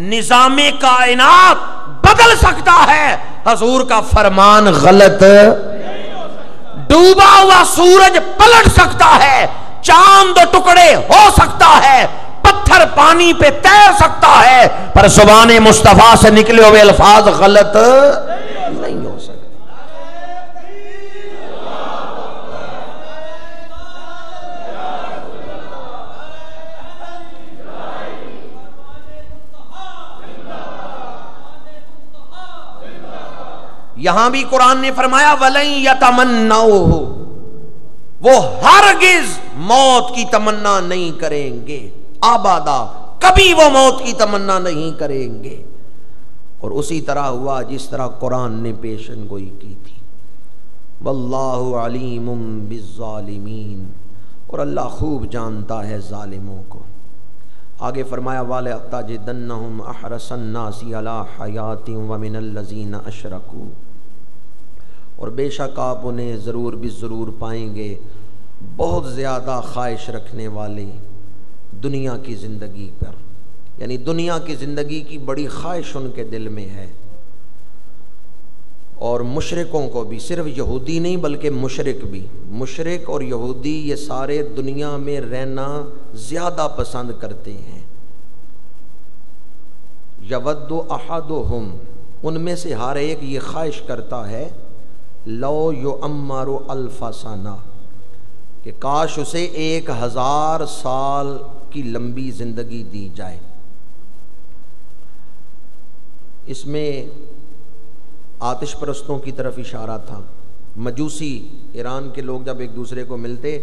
نظام کائنات بدل سکتا ہے، حضور کا فرمان غلط۔ ڈوبا ہوا سورج پلٹ سکتا ہے، چاند ٹکڑے ہو سکتا ہے، پتھر پانی پہ تیر سکتا ہے، پر زبان مصطفیٰ سے نکلے ہوئے الفاظ غلط نہیں ہو سکتے۔ یہاں بھی قرآن نے فرمایا وَلَن يَتَمَنَّوْهُ، وہ ہرگز موت کی تمنا نہیں کریں گے، آبادا، کبھی وہ موت کی تمنا نہیں کریں گے۔ اور اسی طرح ہوا جس طرح قرآن نے پیشن گوئی کی تھی۔ واللہ علیم بالظالمین، اور اللہ خوب جانتا ہے ظالموں کو۔ آگے فرمایا وَلَتَجِدَنَّهُمْ أَحْرَصَ النَّاسِ عَلَىٰ حَيَاةٍ وَمِنَ الَّذِينَ أَشْرَكُوا، اور بے شک آپ انہیں ضرور بھی ضرور پائیں گے بہت زیادہ خواہش رکھنے والے دنیا کی زندگی پر، یعنی دنیا کی زندگی کی بڑی خواہش ان کے دل میں ہے۔ اور مشرکوں کو بھی، صرف یہودی نہیں بلکہ مشرک بھی، مشرک اور یہودی یہ سارے دنیا میں رہنا زیادہ پسند کرتے ہیں۔ یود احدہم، ان میں سے ہر ایک یہ خواہش کرتا ہے لو یعمر الف سنہ، کہ کاش اسے 1000 سال کی لمبی زندگی دی جائے۔ اس میں آتش پرستوں کی طرف اشارہ تھا۔ مجوسی ایران کے لوگ جب ایک دوسرے کو ملتے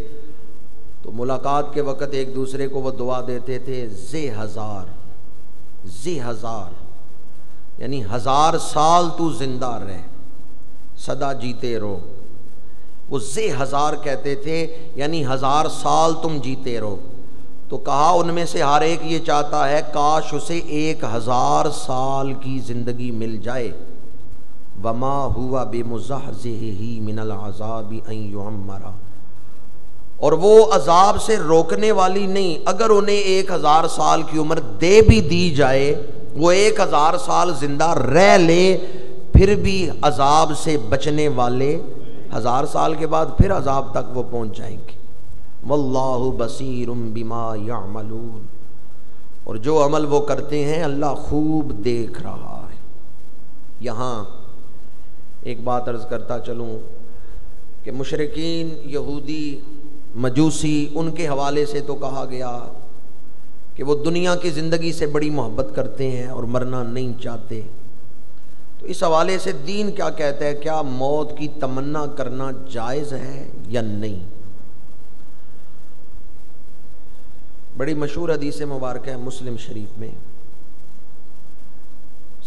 تو ملاقات کے وقت ایک دوسرے کو وہ دعا دیتے تھے زی ہزار، یعنی 1000 سال تو زندہ رہ، سدا جیتے رہو۔ وہ زی ہزار کہتے تھے، یعنی 1000 سال تم جیتے رہو۔ تو کہا ان میں سے ہر ایک یہ چاہتا ہے کاش اسے 1000 سال کی زندگی مل جائے۔ وما ہوا بمزحزحہ من العذاب ان یعمر، اور وہ عذاب سے روکنے والی نہیں، اگر انہیں 1000 سال کی عمر دے بھی دی جائے، وہ 1000 سال زندہ رہ لے، پھر بھی عذاب سے بچنے والے 1000 سال کے بعد پھر عذاب تک وہ پہنچ جائیں گے۔ واللہ بصیر بما یعملون، اور جو عمل وہ کرتے ہیں اللہ خوب دیکھ رہا ہے۔ یہاں ایک بات عرض کرتا چلوں کہ مشرکین، یہودی، مجوسی، ان کے حوالے سے تو کہا گیا کہ وہ دنیا کی زندگی سے بڑی محبت کرتے ہیں اور مرنا نہیں چاہتے۔ تو اس حوالے سے دین کیا کہتا ہے؟ کیا موت کی تمنا کرنا جائز ہے یا نہیں؟ بڑی مشہور حدیث مبارکہ ہے مسلم شریف میں،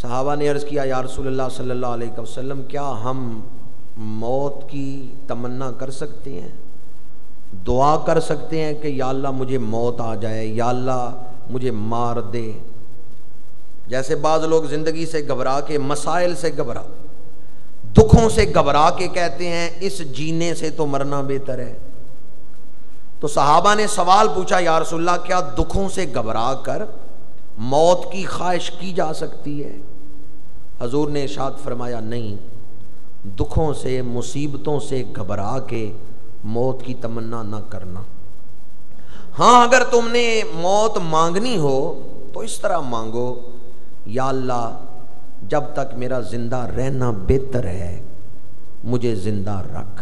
صحابہ نے عرض کیا یا رسول اللہ صلی اللہ علیہ وسلم، کیا ہم موت کی تمنا کر سکتے ہیں، دعا کر سکتے ہیں کہ یا اللہ مجھے موت آ جائے، یا اللہ مجھے مار دے؟ جیسے بعض لوگ زندگی سے گھبرا کے، مسائل سے گھبرا، دکھوں سے گھبرا کے کہتے ہیں اس جینے سے تو مرنا بہتر ہے۔ تو صحابہ نے سوال پوچھا یا رسول اللہ کیا دکھوں سے گھبرا کر موت کی خواہش کی جا سکتی ہے؟ حضور نے ارشاد فرمایا نہیں، دکھوں سے، مصیبتوں سے گھبرا کے موت کی تمنا نہ کرنا۔ ہاں اگر تم نے موت مانگنی ہو تو اس طرح مانگو، یا اللہ جب تک میرا زندہ رہنا بہتر ہے مجھے زندہ رکھ،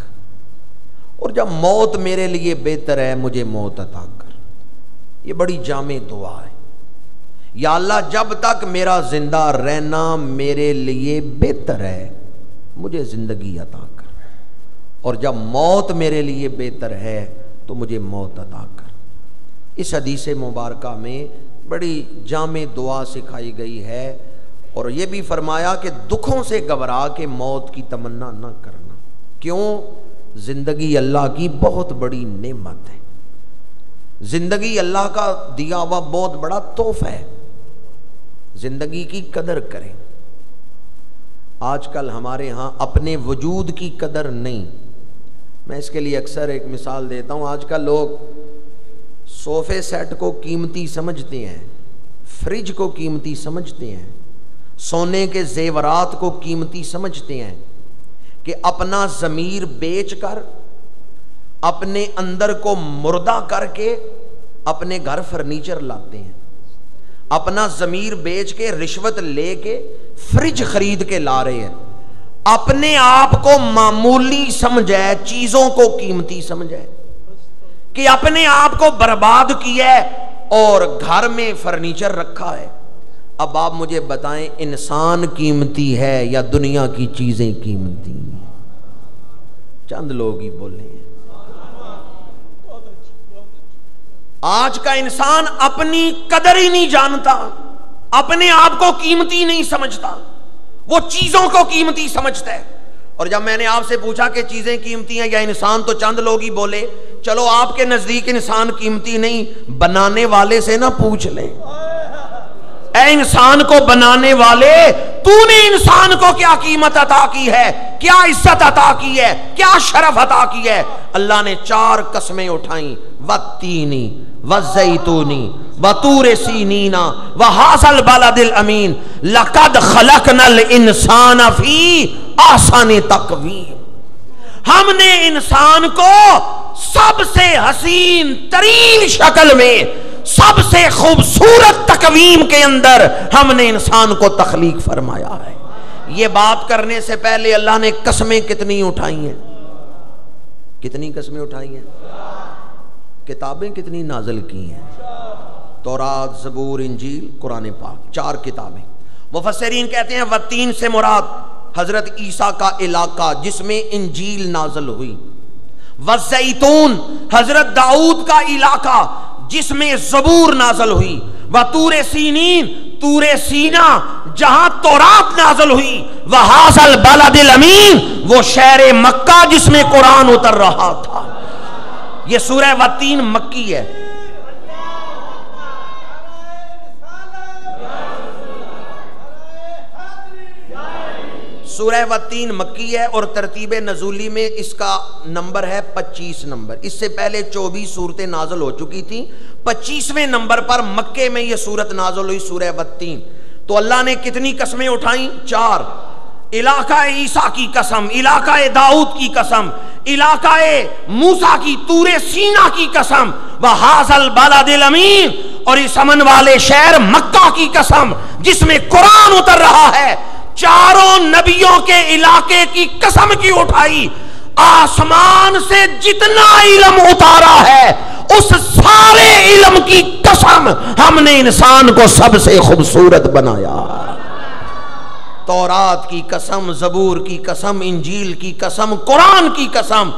اور جب موت میرے لیے بہتر ہے مجھے موت عطا کر۔ یہ بڑی جامع دعا ہے، یا اللہ جب تک میرا زندہ رہنا میرے لیے بہتر ہے مجھے زندگی عطا کر، اور جب موت میرے لیے بہتر ہے تو مجھے موت عطا کر۔ اس حدیث مبارکہ میں بڑی جامع دعا سکھائی گئی ہے، اور یہ بھی فرمایا کہ دکھوں سے گھبرا کے موت کی تمنا نہ کرنا۔ کیوں؟ زندگی اللہ کی بہت بڑی نعمت ہے، زندگی اللہ کا دیا ہوا بہت بڑا تحفہ ہے، زندگی کی قدر کریں۔ آج کل ہمارے ہاں اپنے وجود کی قدر نہیں۔ میں اس کے لیے اکثر ایک مثال دیتا ہوں، آج کل لوگ صوفے سیٹ کو قیمتی سمجھتے ہیں، فریج کو قیمتی سمجھتے ہیں، سونے کے زیورات کو قیمتی سمجھتے ہیں، کہ اپنا ضمیر بیچ کر، اپنے اندر کو مردہ کر کے اپنے گھر فرنیچر لاتے ہیں، اپنا ضمیر بیچ کے رشوت لے کے فریج خرید کے لا رہے ہیں، اپنے آپ کو معمولی سمجھے، چیزوں کو قیمتی سمجھے، کہ اپنے آپ کو برباد کیا ہے اور گھر میں فرنیچر رکھا ہے۔ اب آپ مجھے بتائیں، انسان قیمتی ہے یا دنیا کی چیزیں قیمتی ہیں؟ چند لوگ ہی بولے ہیں۔ آج کا انسان اپنی قدر ہی نہیں جانتا، اپنے آپ کو قیمتی نہیں سمجھتا، وہ چیزوں کو قیمتی سمجھتا ہے۔ اور جب میں نے آپ سے پوچھا کہ چیزیں قیمتی ہیں یا انسان، تو چند لوگ ہی بولے چلو آپ کے نزدیک انسان قیمتی نہیں، بنانے والے سے نہ پوچھ لیں۔ اے انسان کو بنانے والے، تو نے انسان کو کیا قیمت عطا کی ہے، کیا عزت عطا کی ہے، کیا شرف عطا کی ہے؟ اللہ نے 4 قسمیں اٹھائیں، والتینی والزیتونی وطور سینین وہذا البلد الامین لقد خلقنا الانسان فی احسن تقویم۔ ہم نے انسان کو سب سے حسین ترین شکل میں، سب سے خوبصورت تقویم کے اندر ہم نے انسان کو تخلیق فرمایا ہے۔ یہ بات کرنے سے پہلے اللہ نے قسمیں کتنی اٹھائی ہیں؟ کتنی قسمیں اٹھائی ہیں؟ کتابیں کتنی نازل کی ہیں؟ تورات، زبور، انجیل، قرآن پاک، 4 کتابیں۔ مفسرین کہتے ہیں والتین سے مراد حضرت عیسیٰ کا علاقہ جس میں انجیل نازل ہوئی، والزیتون حضرت داؤد کا علاقہ جس میں زبور نازل ہوئی، وطور سینین طور سینا جہاں تورات نازل ہوئی، وہذا البلد الامین وہ شہر مکہ جس میں قرآن اتر رہا تھا۔ یہ سورہ والتین مکی ہے۔ سورہ والتین مکی ہے اور ترتیب نزولی میں اس کا نمبر ہے 25 نمبر۔ اس سے پہلے 24 صورتیں نازل ہو چکی تھیں، 25ویں نمبر پر مکے میں یہ صورت نازل ہوئی، سورہ والتین۔ تو اللہ نے کتنی قسمیں اٹھائیں؟ 4۔ علاقہ عیسیٰ کی قسم، علاقہ داؤد کی قسم، علاقہ موسیٰ کی طور سینا کی قسم، وہذا البلد الامین اور اس امن والے شہر مکہ کی قسم جس میں قرآن اتر رہا ہے۔ 4 نبیوں کے علاقے کی قسم کی اٹھائی۔ آسمان سے جتنا علم اتارا ہے اس سارے علم کی قسم ہم نے انسان کو سب سے خوبصورت بنایا۔ تورات کی قسم، زبور کی قسم، انجیل کی قسم، قرآن کی قسم،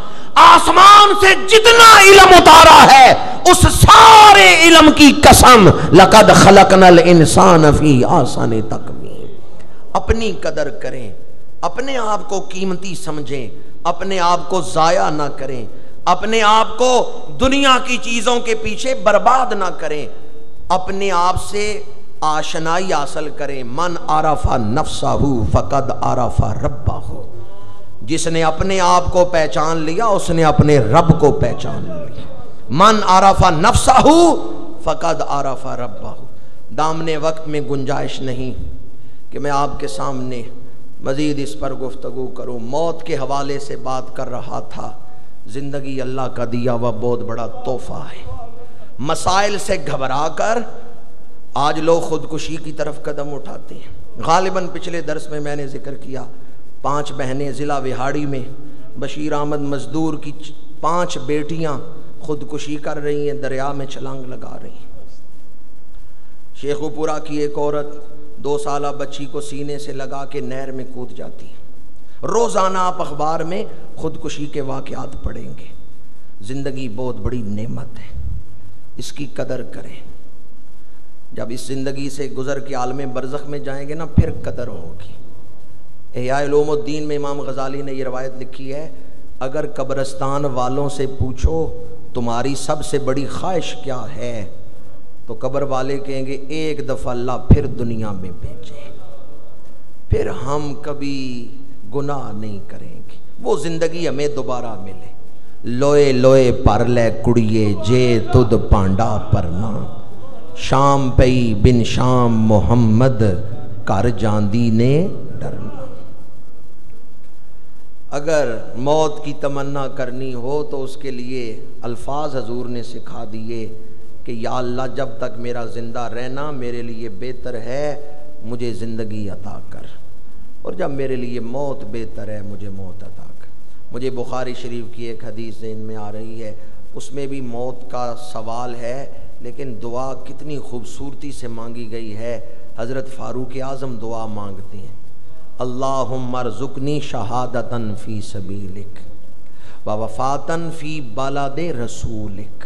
آسمان سے جتنا علم اتارا ہے اس سارے علم کی قسم، لقد خلقنا الانسان فی احسن تقویم۔ اپنی قدر کریں، اپنے آپ کو قیمتی سمجھیں، اپنے آپ کو ضائع نہ کریں، اپنے آپ کو دنیا کی چیزوں کے پیچھے برباد نہ کریں، اپنے آپ سے آشنائی حاصل کریں۔ من عرف نفسہ فقد عرف ربہ، جس نے اپنے آپ کو پہچان لیا اس نے اپنے رب کو پہچان لیا۔ من عرف نفسہ فقد عرف ربہ۔ دامن وقت میں گنجائش نہیں کہ میں آپ کے سامنے مزید اس پر گفتگو کروں۔ موت کے حوالے سے بات کر رہا تھا۔ زندگی اللہ کا دیا ہوا بہت بڑا تحفہ ہے۔ مسائل سے گھبرا کر آج لوگ خودکشی کی طرف قدم اٹھاتے ہیں۔ غالباً پچھلے درس میں میں نے ذکر کیا، 5 بہنیں ضلع وہاڑی میں بشیر احمد مزدور کی 5 بیٹیاں خودکشی کر رہی ہیں، دریا میں چھلانگ لگا رہی ہیں۔ شیخو پورا کی ایک عورت 2 سالہ بچی کو سینے سے لگا کے نہر میں کود جاتی ہے۔ روزانہ آپ اخبار میں خودکشی کے واقعات پڑھیں گے۔ زندگی بہت بڑی نعمت ہے، اس کی قدر کریں۔ جب اس زندگی سے گزر کے عالم برزخ میں جائیں گے نا، پھر قدر ہوگی۔ احیاء علوم الدین میں امام غزالی نے یہ روایت لکھی ہے، اگر قبرستان والوں سے پوچھو تمہاری سب سے بڑی خواہش کیا ہے تو قبر والے کہیں گے ایک دفعہ اللہ پھر دنیا میں بھیجے، پھر ہم کبھی گناہ نہیں کریں گے، وہ زندگی ہمیں دوبارہ ملے۔ لوئے لوئے پر لے کڑیے جے تد پانڈا پرنا، شام پئی بن شام محمد کر جاندی نے ڈرنا۔ اگر موت کی تمنا کرنی ہو تو اس کے لیے الفاظ حضور نے سکھا دیے کہ یا اللہ جب تک میرا زندہ رہنا میرے لیے بہتر ہے، مجھے زندگی عطا کر، اور جب میرے لیے موت بہتر ہے مجھے موت عطا کر۔ مجھے بخاری شریف کی ایک حدیث ذہن میں آ رہی ہے، اس میں بھی موت کا سوال ہے، لیکن دعا کتنی خوبصورتی سے مانگی گئی ہے۔ حضرت فاروق اعظم دعا مانگتے ہیں، اللہم ارزقنی شہادتاً فی سبیلک ووفاتاً فی بلد رسولک،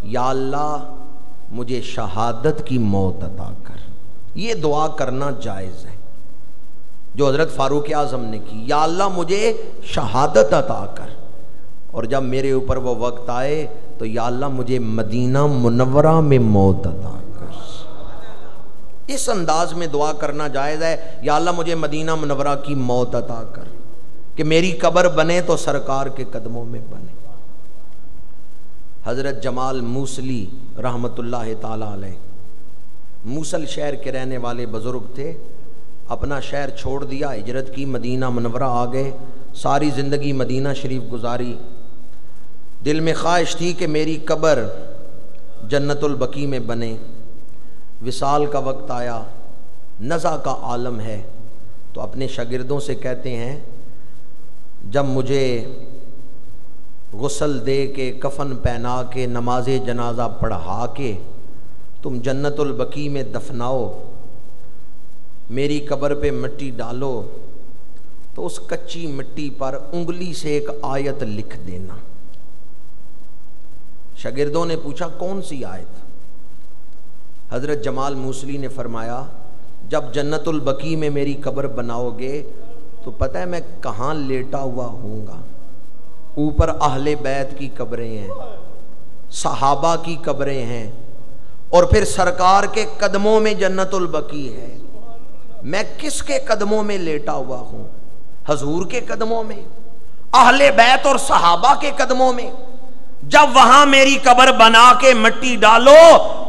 یا اللہ مجھے شہادت کی موت عطا کر۔ یہ دعا کرنا جائز ہے جو حضرت فاروق اعظم نے کی، یا اللہ مجھے شہادت عطا کر، اور جب میرے اوپر وہ وقت آئے تو یا اللہ مجھے مدینہ منورہ میں موت عطا کر۔ اس انداز میں دعا کرنا جائز ہے، یا اللہ مجھے مدینہ منورہ کی موت عطا کر کہ میری قبر بنے تو سرکار کے قدموں میں بنے۔ حضرت جمال موصلی رحمۃ اللہ تعالی علیہ موصل شہر کے رہنے والے بزرگ تھے، اپنا شہر چھوڑ دیا، ہجرت کی، مدینہ منورہ آ گئے، ساری زندگی مدینہ شریف گزاری۔ دل میں خواہش تھی کہ میری قبر جنت البقیع میں بنے۔ وصال کا وقت آیا، نزع کا عالم ہے، تو اپنے شاگردوں سے کہتے ہیں جب مجھے غسل دے کے کفن پہنا کے نماز جنازہ پڑھا کے تم جنت البقیع میں دفناؤ، میری قبر پہ مٹی ڈالو تو اس کچی مٹی پر انگلی سے ایک آیت لکھ دینا۔ شاگردوں نے پوچھا کون سی آیت؟ حضرت جمال موصلی نے فرمایا جب جنت البقیع میں میری قبر بناؤ گے تو پتہ ہے میں کہاں لیٹا ہوا ہوں گا؟ اوپر اہل بیت کی قبریں ہیں، صحابہ کی قبریں ہیں، اور پھر سرکار کے قدموں میں جنت البقیع ہے۔ میں کس کے قدموں میں لیٹا ہوا ہوں؟ حضور کے قدموں میں، اہل بیت اور صحابہ کے قدموں میں۔ جب وہاں میری قبر بنا کے مٹی ڈالو،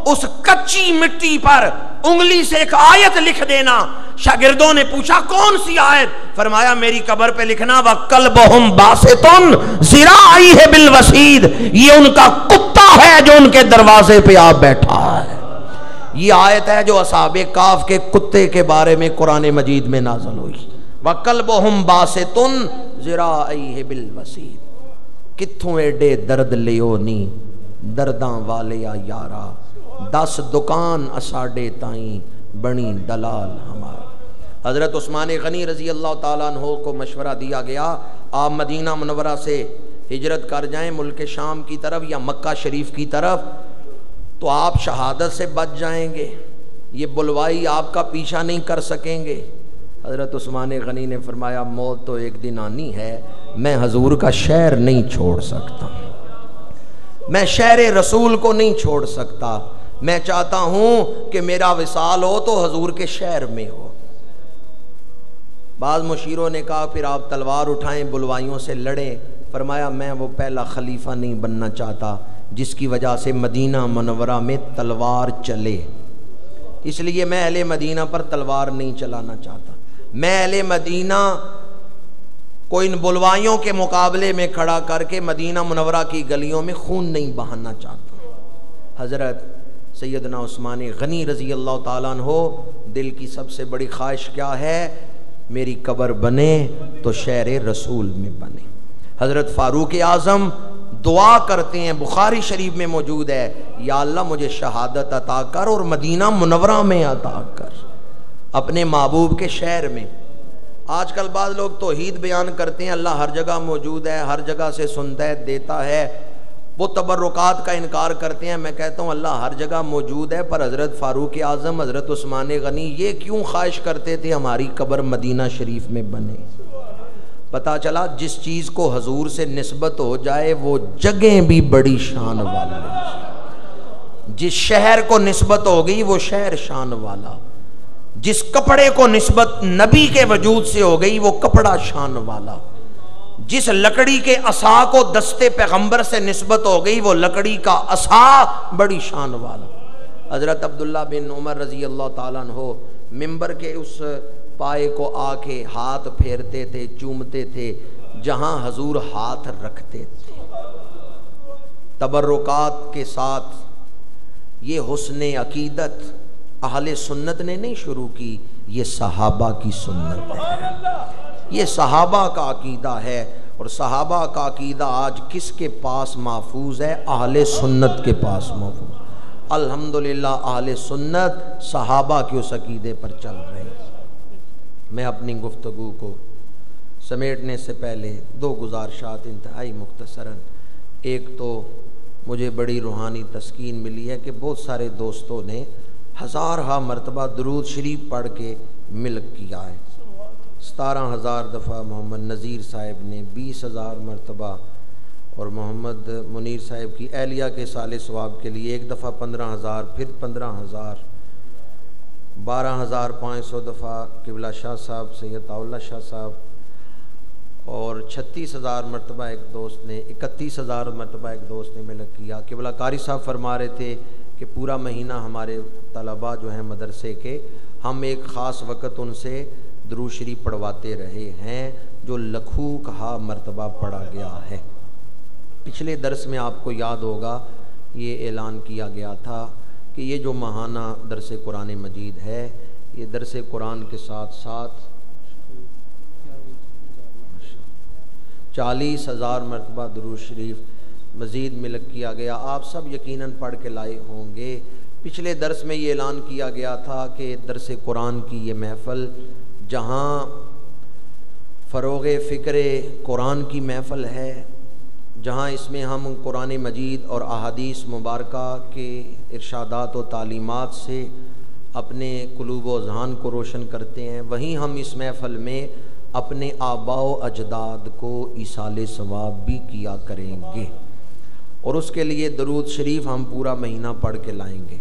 اس کچی مٹی پر انگلی سے ایک آیت لکھ دینا۔ شاگردوں نے پوچھا کون سی آیت؟ فرمایا میری قبر پہ لکھنا وَقَلْبُهُمْ بَاسِطٌ ذِرَاعَيْهِ بِالْوَسِيدِ، یہ ان کا کتا ہے جو ان کے دروازے پہ آ بیٹھا ہے۔ یہ آیت ہے جو اصحاب کہف کے کتے کے بارے میں قرآن مجید میں نازل ہوئی، وَقَلْبُهُمْ بَاسِطٌ ذِرَاعَيْهِ بِالْوَسِيدِ۔ کتھوں ایڈے درد لیو نی درداں والیا یارا، 10 دکان اساڈے تائیں بنی دلال ہمارا۔ حضرت عثمان غنی رضی اللہ تعالیٰ عنہ کو مشورہ دیا گیا آپ مدینہ منورہ سے ہجرت کر جائیں ملک شام کی طرف یا مکہ شریف کی طرف، تو آپ شہادت سے بچ جائیں گے، یہ بلوائی آپ کا پیچھا نہیں کر سکیں گے۔ حضرت عثمان غنی نے فرمایا موت تو ایک دن آنی ہے، میں حضور کا شہر نہیں چھوڑ سکتا، میں شہر رسول کو نہیں چھوڑ سکتا، میں چاہتا ہوں کہ میرا وصال ہو تو حضور کے شہر میں ہو۔ بعض مشیروں نے کہا پھر آپ تلوار اٹھائیں بلوائیوں سے لڑیں، فرمایا میں وہ پہلا خلیفہ نہیں بننا چاہتا جس کی وجہ سے مدینہ منورہ میں تلوار چلے، اس لیے میں اہل مدینہ پر تلوار نہیں چلانا چاہتا، میں اہل مدینہ کو ان بلوائیوں کے مقابلے میں کھڑا کر کے مدینہ منورہ کی گلیوں میں خون نہیں بہانا چاہتا۔ حضرت سیدنا عثمان غنی رضی اللہ تعالیٰ عنہ دل کی سب سے بڑی خواہش کیا ہے؟ میری قبر بنے تو شہر رسول میں بنے۔ حضرت فاروق اعظم دعا کرتے ہیں، بخاری شریف میں موجود ہے، یا اللہ مجھے شہادت عطا کر اور مدینہ منورہ میں عطا کر، اپنے محبوب کے شہر میں۔ آج کل بعض لوگ توحید بیان کرتے ہیں اللہ ہر جگہ موجود ہے، ہر جگہ سے سنتا ہے، دیتا ہے، وہ تبرکات کا انکار کرتے ہیں۔ میں کہتا ہوں اللہ ہر جگہ موجود ہے، پر حضرت فاروق اعظم، حضرت عثمان غنی یہ کیوں خواہش کرتے تھے ہماری قبر مدینہ شریف میں بنے؟ پتہ چلا جس چیز کو حضور سے نسبت ہو جائے وہ جگہیں بھی بڑی شان والی، جس شہر کو نسبت ہو گئی وہ شہر شان والا، جس کپڑے کو نسبت نبی کے وجود سے ہو گئی وہ کپڑا شان والا، جس لکڑی کے عصا کو دستے پیغمبر سے نسبت ہو گئی وہ لکڑی کا عصا بڑی شان والا۔ حضرت عبداللہ بن عمر رضی اللہ تعالیٰ عنہ ممبر کے اس پائے کو آ کے ہاتھ پھیرتے تھے، چومتے تھے جہاں حضور ہاتھ رکھتے تھے۔ تبرکات کے ساتھ یہ حسن عقیدت اہل سنت نے نہیں شروع کی، یہ صحابہ کی سنت ہے، یہ صحابہ کا عقیدہ ہے۔ اور صحابہ کا عقیدہ آج کس کے پاس محفوظ ہے؟ اہل سنت کے پاس محفوظ۔ الحمدللہ اہل سنت صحابہ کے اس عقیدے پر چل رہے ہیں۔ میں اپنی گفتگو کو سمیٹنے سے پہلے دو گزارشات انتہائی مختصراً، ایک تو مجھے بڑی روحانی تسکین ملی ہے کہ بہت سارے دوستوں نے ہزارہ مرتبہ درود شریف پڑھ کے ملک کیا ہے۔ 17,000 دفعہ محمد نذیر صاحب نے، 20,000 مرتبہ، اور محمد منیر صاحب کی اہلیہ کے سال ثواب کے لیے ایک دفعہ 15,000، پھر 15,000، 12,500 دفعہ قبلہ شاہ صاحب سید اللہ شاہ صاحب، اور 36,000 مرتبہ ایک دوست نے، 31,000 مرتبہ ایک دوست نے ملک کیا۔ قبلہ قاری صاحب فرما رہے تھے کہ پورا مہینہ ہمارے طلباء جو ہیں مدرسے کے، ہم ایک خاص وقت ان سے درود شریف پڑھواتے رہے ہیں جو لکھوں مرتبہ پڑھا گیا ہے۔ پچھلے درس میں آپ کو یاد ہوگا یہ اعلان کیا گیا تھا کہ یہ جو ماہانہ درس قرآن مجید ہے، یہ درس قرآن کے ساتھ ساتھ 40,000 مرتبہ درود شریف مزید ملک کیا گیا۔ آپ سب یقیناً پڑھ کے لائے ہوں گے۔ پچھلے درس میں یہ اعلان کیا گیا تھا کہ درس قرآن کی یہ محفل جہاں فروغ فکر قرآن کی محفل ہے، جہاں اس میں ہم قرآن مجید اور احادیث مبارکہ کے ارشادات و تعلیمات سے اپنے قلوب و اذہان کو روشن کرتے ہیں، وہیں ہم اس محفل میں اپنے آباء و اجداد کو ایصال ثواب بھی کیا کریں گے، اور اس کے لیے درود شریف ہم پورا مہینہ پڑھ کے لائیں گے۔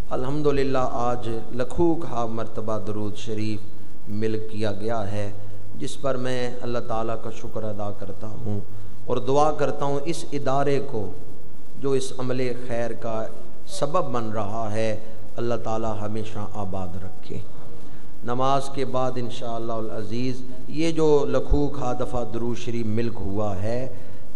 الحمدللہ آج لکھوں مرتبہ درود شریف ملک کیا گیا ہے، جس پر میں اللہ تعالیٰ کا شکر ادا کرتا ہوں اور دعا کرتا ہوں اس ادارے کو جو اس عمل خیر کا سبب بن رہا ہے، اللہ تعالیٰ ہمیشہ آباد رکھے۔ نماز کے بعد انشاءاللہ العزیز یہ جو لکھوں دفعہ درود شریف ملک ہوا ہے،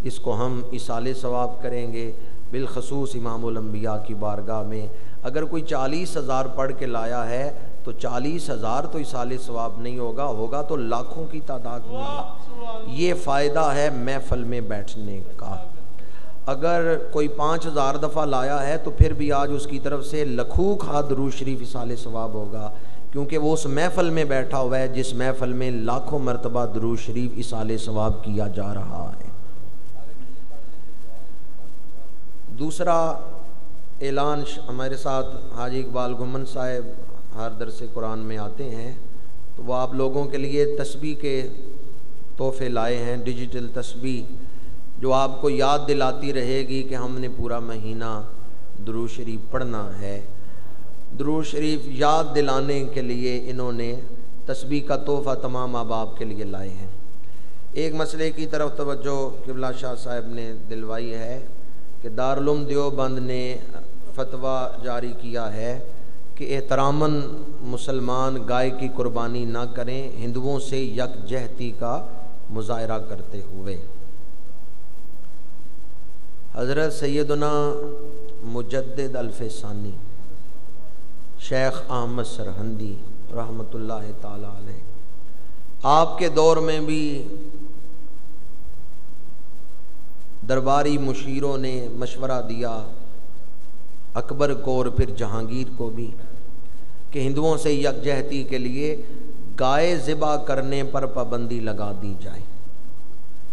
اس کو ہم ایصال ثواب کریں گے، بالخصوص امام الانبیاء کی بارگاہ میں۔ اگر کوئی 40,000 پڑھ کے لایا ہے تو 40,000 تو ایصال ثواب نہیں ہوگا، ہوگا تو لاکھوں کی تعداد میں۔ یہ فائدہ ہے محفل میں بیٹھنے کا۔ اگر کوئی 5,000 دفعہ لایا ہے تو پھر بھی آج اس کی طرف سے لکھوں درود شریف ایصال ثواب ہوگا، کیونکہ وہ اس محفل میں بیٹھا ہوا ہے جس محفل میں لاکھوں مرتبہ درود شریف ایصال ثواب کیا جا رہا ہے۔ دوسرا اعلان، ہمارے ساتھ حاجی اقبال گھمن صاحب ہر درس قرآن میں آتے ہیں، تو وہ آپ لوگوں کے لیے تسبیح کے تحفے لائے ہیں، ڈیجیٹل تسبیح جو آپ کو یاد دلاتی رہے گی کہ ہم نے پورا مہینہ درود شریف پڑھنا ہے۔ درود شریف یاد دلانے کے لیے انہوں نے تسبیح کا تحفہ تمام احباب کے لیے لائے ہیں۔ ایک مسئلے کی طرف توجہ قبلہ شاہ صاحب نے دلوائی ہے کہ دارالعلوم دیوبند نے فتویٰ جاری کیا ہے کہ احتراماً مسلمان گائے کی قربانی نہ کریں، ہندوؤں سے یکجہتی کا مظاہرہ کرتے ہوئے۔ حضرت سیدنا مجدد الفسانی شیخ احمد سرہندی رحمۃ اللہ تعالی علیہ، آپ کے دور میں بھی درباری مشیروں نے مشورہ دیا، اکبر کو اور پھر جہانگیر کو بھی، کہ ہندوؤں سے یکجہتی کے لیے گائے ذبح کرنے پر پابندی لگا دی جائے۔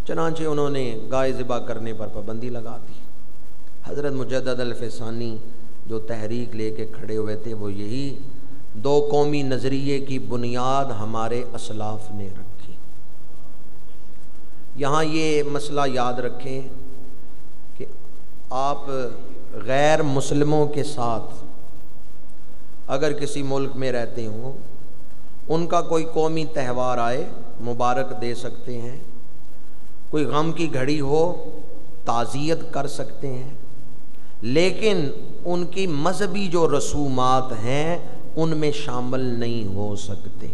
چنانچہ انہوں نے گائے ذبح کرنے پر پابندی لگا دی۔ حضرت مجدد الفسانی جو تحریک لے کے کھڑے ہوئے تھے وہ یہی دو قومی نظریے کی بنیاد ہمارے اسلاف نے رکھی۔ یہاں یہ مسئلہ یاد رکھیں کہ آپ غیر مسلموں کے ساتھ اگر کسی ملک میں رہتے ہوں، ان کا کوئی قومی تہوار آئے مبارک دے سکتے ہیں، کوئی غم کی گھڑی ہو تعزیت کر سکتے ہیں، لیکن ان کی مذہبی جو رسومات ہیں ان میں شامل نہیں ہو سکتے۔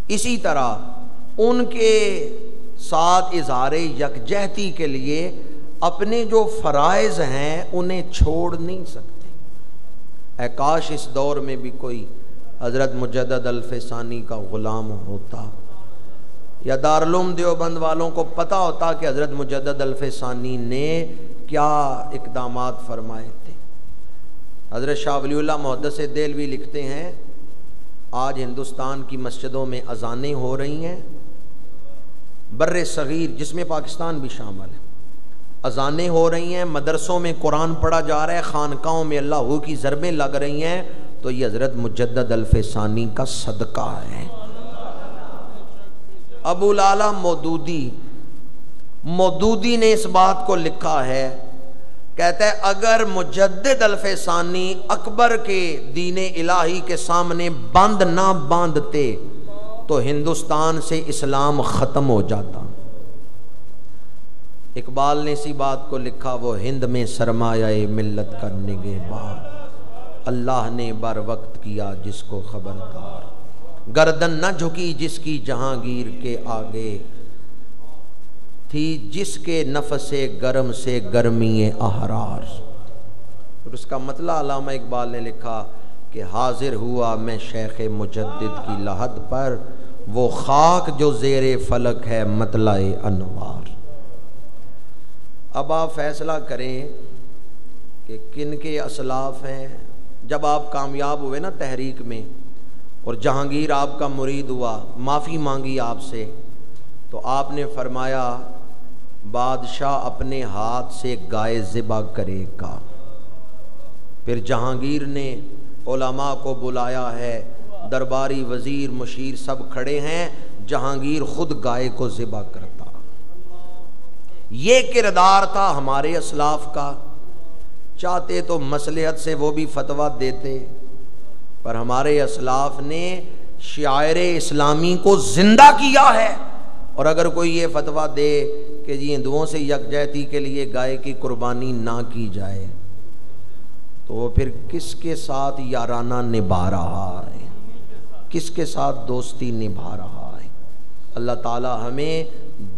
اسی طرح ان کے ساتھ اظہار یکجہتی کے لیے اپنے جو فرائض ہیں انہیں چھوڑ نہیں سکتے۔ اے کاش اس دور میں بھی کوئی حضرت مجدد الفسانی کا غلام ہوتا، یا دارالعلوم دیوبند والوں کو پتہ ہوتا کہ حضرت مجدد الفسانی نے کیا اقدامات فرمائے تھے۔ حضرت شاہ ولی اللہ محدث دہلوی لکھتے ہیں، آج ہندوستان کی مسجدوں میں اذانیں ہو رہی ہیں، بر صغیر جس میں پاکستان بھی شامل ہے، اذانیں ہو رہی ہیں، مدرسوں میں قرآن پڑھا جا رہا ہے، خانقاہوں میں اللہ کی ضربیں لگ رہی ہیں، تو یہ حضرت مجدد الفسانی کا صدقہ ہے۔ ابو العلا مودودی نے اس بات کو لکھا ہے، کہتا ہے اگر مجدد الفسانی اکبر کے دین الہی کے سامنے بند نہ باندھتے تو ہندوستان سے اسلام ختم ہو جاتا۔ اقبال نے اسی بات کو لکھا، وہ ہند میں سرمایہ ملت کا نگہبان، اللہ نے بر وقت کیا جس کو خبردار، گردن نہ جھکی جس کی جہانگیر کے آگے، تھی جس کے نفس گرم سے گرمی احرار۔ اور اس کا مطلع علامہ اقبال نے لکھا کہ حاضر ہوا میں شیخ مجدد کی لحد پر، وہ خاک جو زیر فلک ہے مطلع انوار۔ اب آپ فیصلہ کریں کہ کن کے اسلاف ہیں۔ جب آپ کامیاب ہوئے نا تحریک میں اور جہانگیر آپ کا مرید ہوا، معافی مانگی آپ سے، تو آپ نے فرمایا بادشاہ اپنے ہاتھ سے گائے ذبح کرے گا۔ پھر جہانگیر نے علماء کو بلایا ہے، درباری وزیر مشیر سب کھڑے ہیں، جہانگیر خود گائے کو ذبح کرتا۔ یہ کردار تھا ہمارے اسلاف کا۔ چاہتے تو مصلحت سے وہ بھی فتویٰ دیتے، پر ہمارے اسلاف نے شعائر اسلامی کو زندہ کیا ہے۔ اور اگر کوئی یہ فتویٰ دے کہ جی ہندوؤں سے یکجہتی کے لیے گائے کی قربانی نہ کی جائے، تو وہ پھر کس کے ساتھ یارانہ نبھا رہا ہے، کس کے ساتھ دوستی نبھا رہا ہے۔ اللہ تعالی ہمیں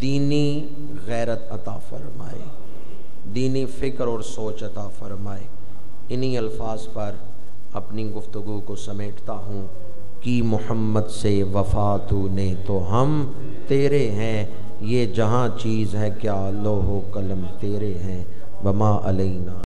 دینی غیرت عطا فرمائے، دینی فکر اور سوچ عطا فرمائے۔ انہی الفاظ پر اپنی گفتگو کو سمیٹتا ہوں۔ کی محمد سے وفا تو نے تو ہم تیرے ہیں، یہ جہاں چیز ہے کیا لوح و قلم تیرے ہیں، وما علینا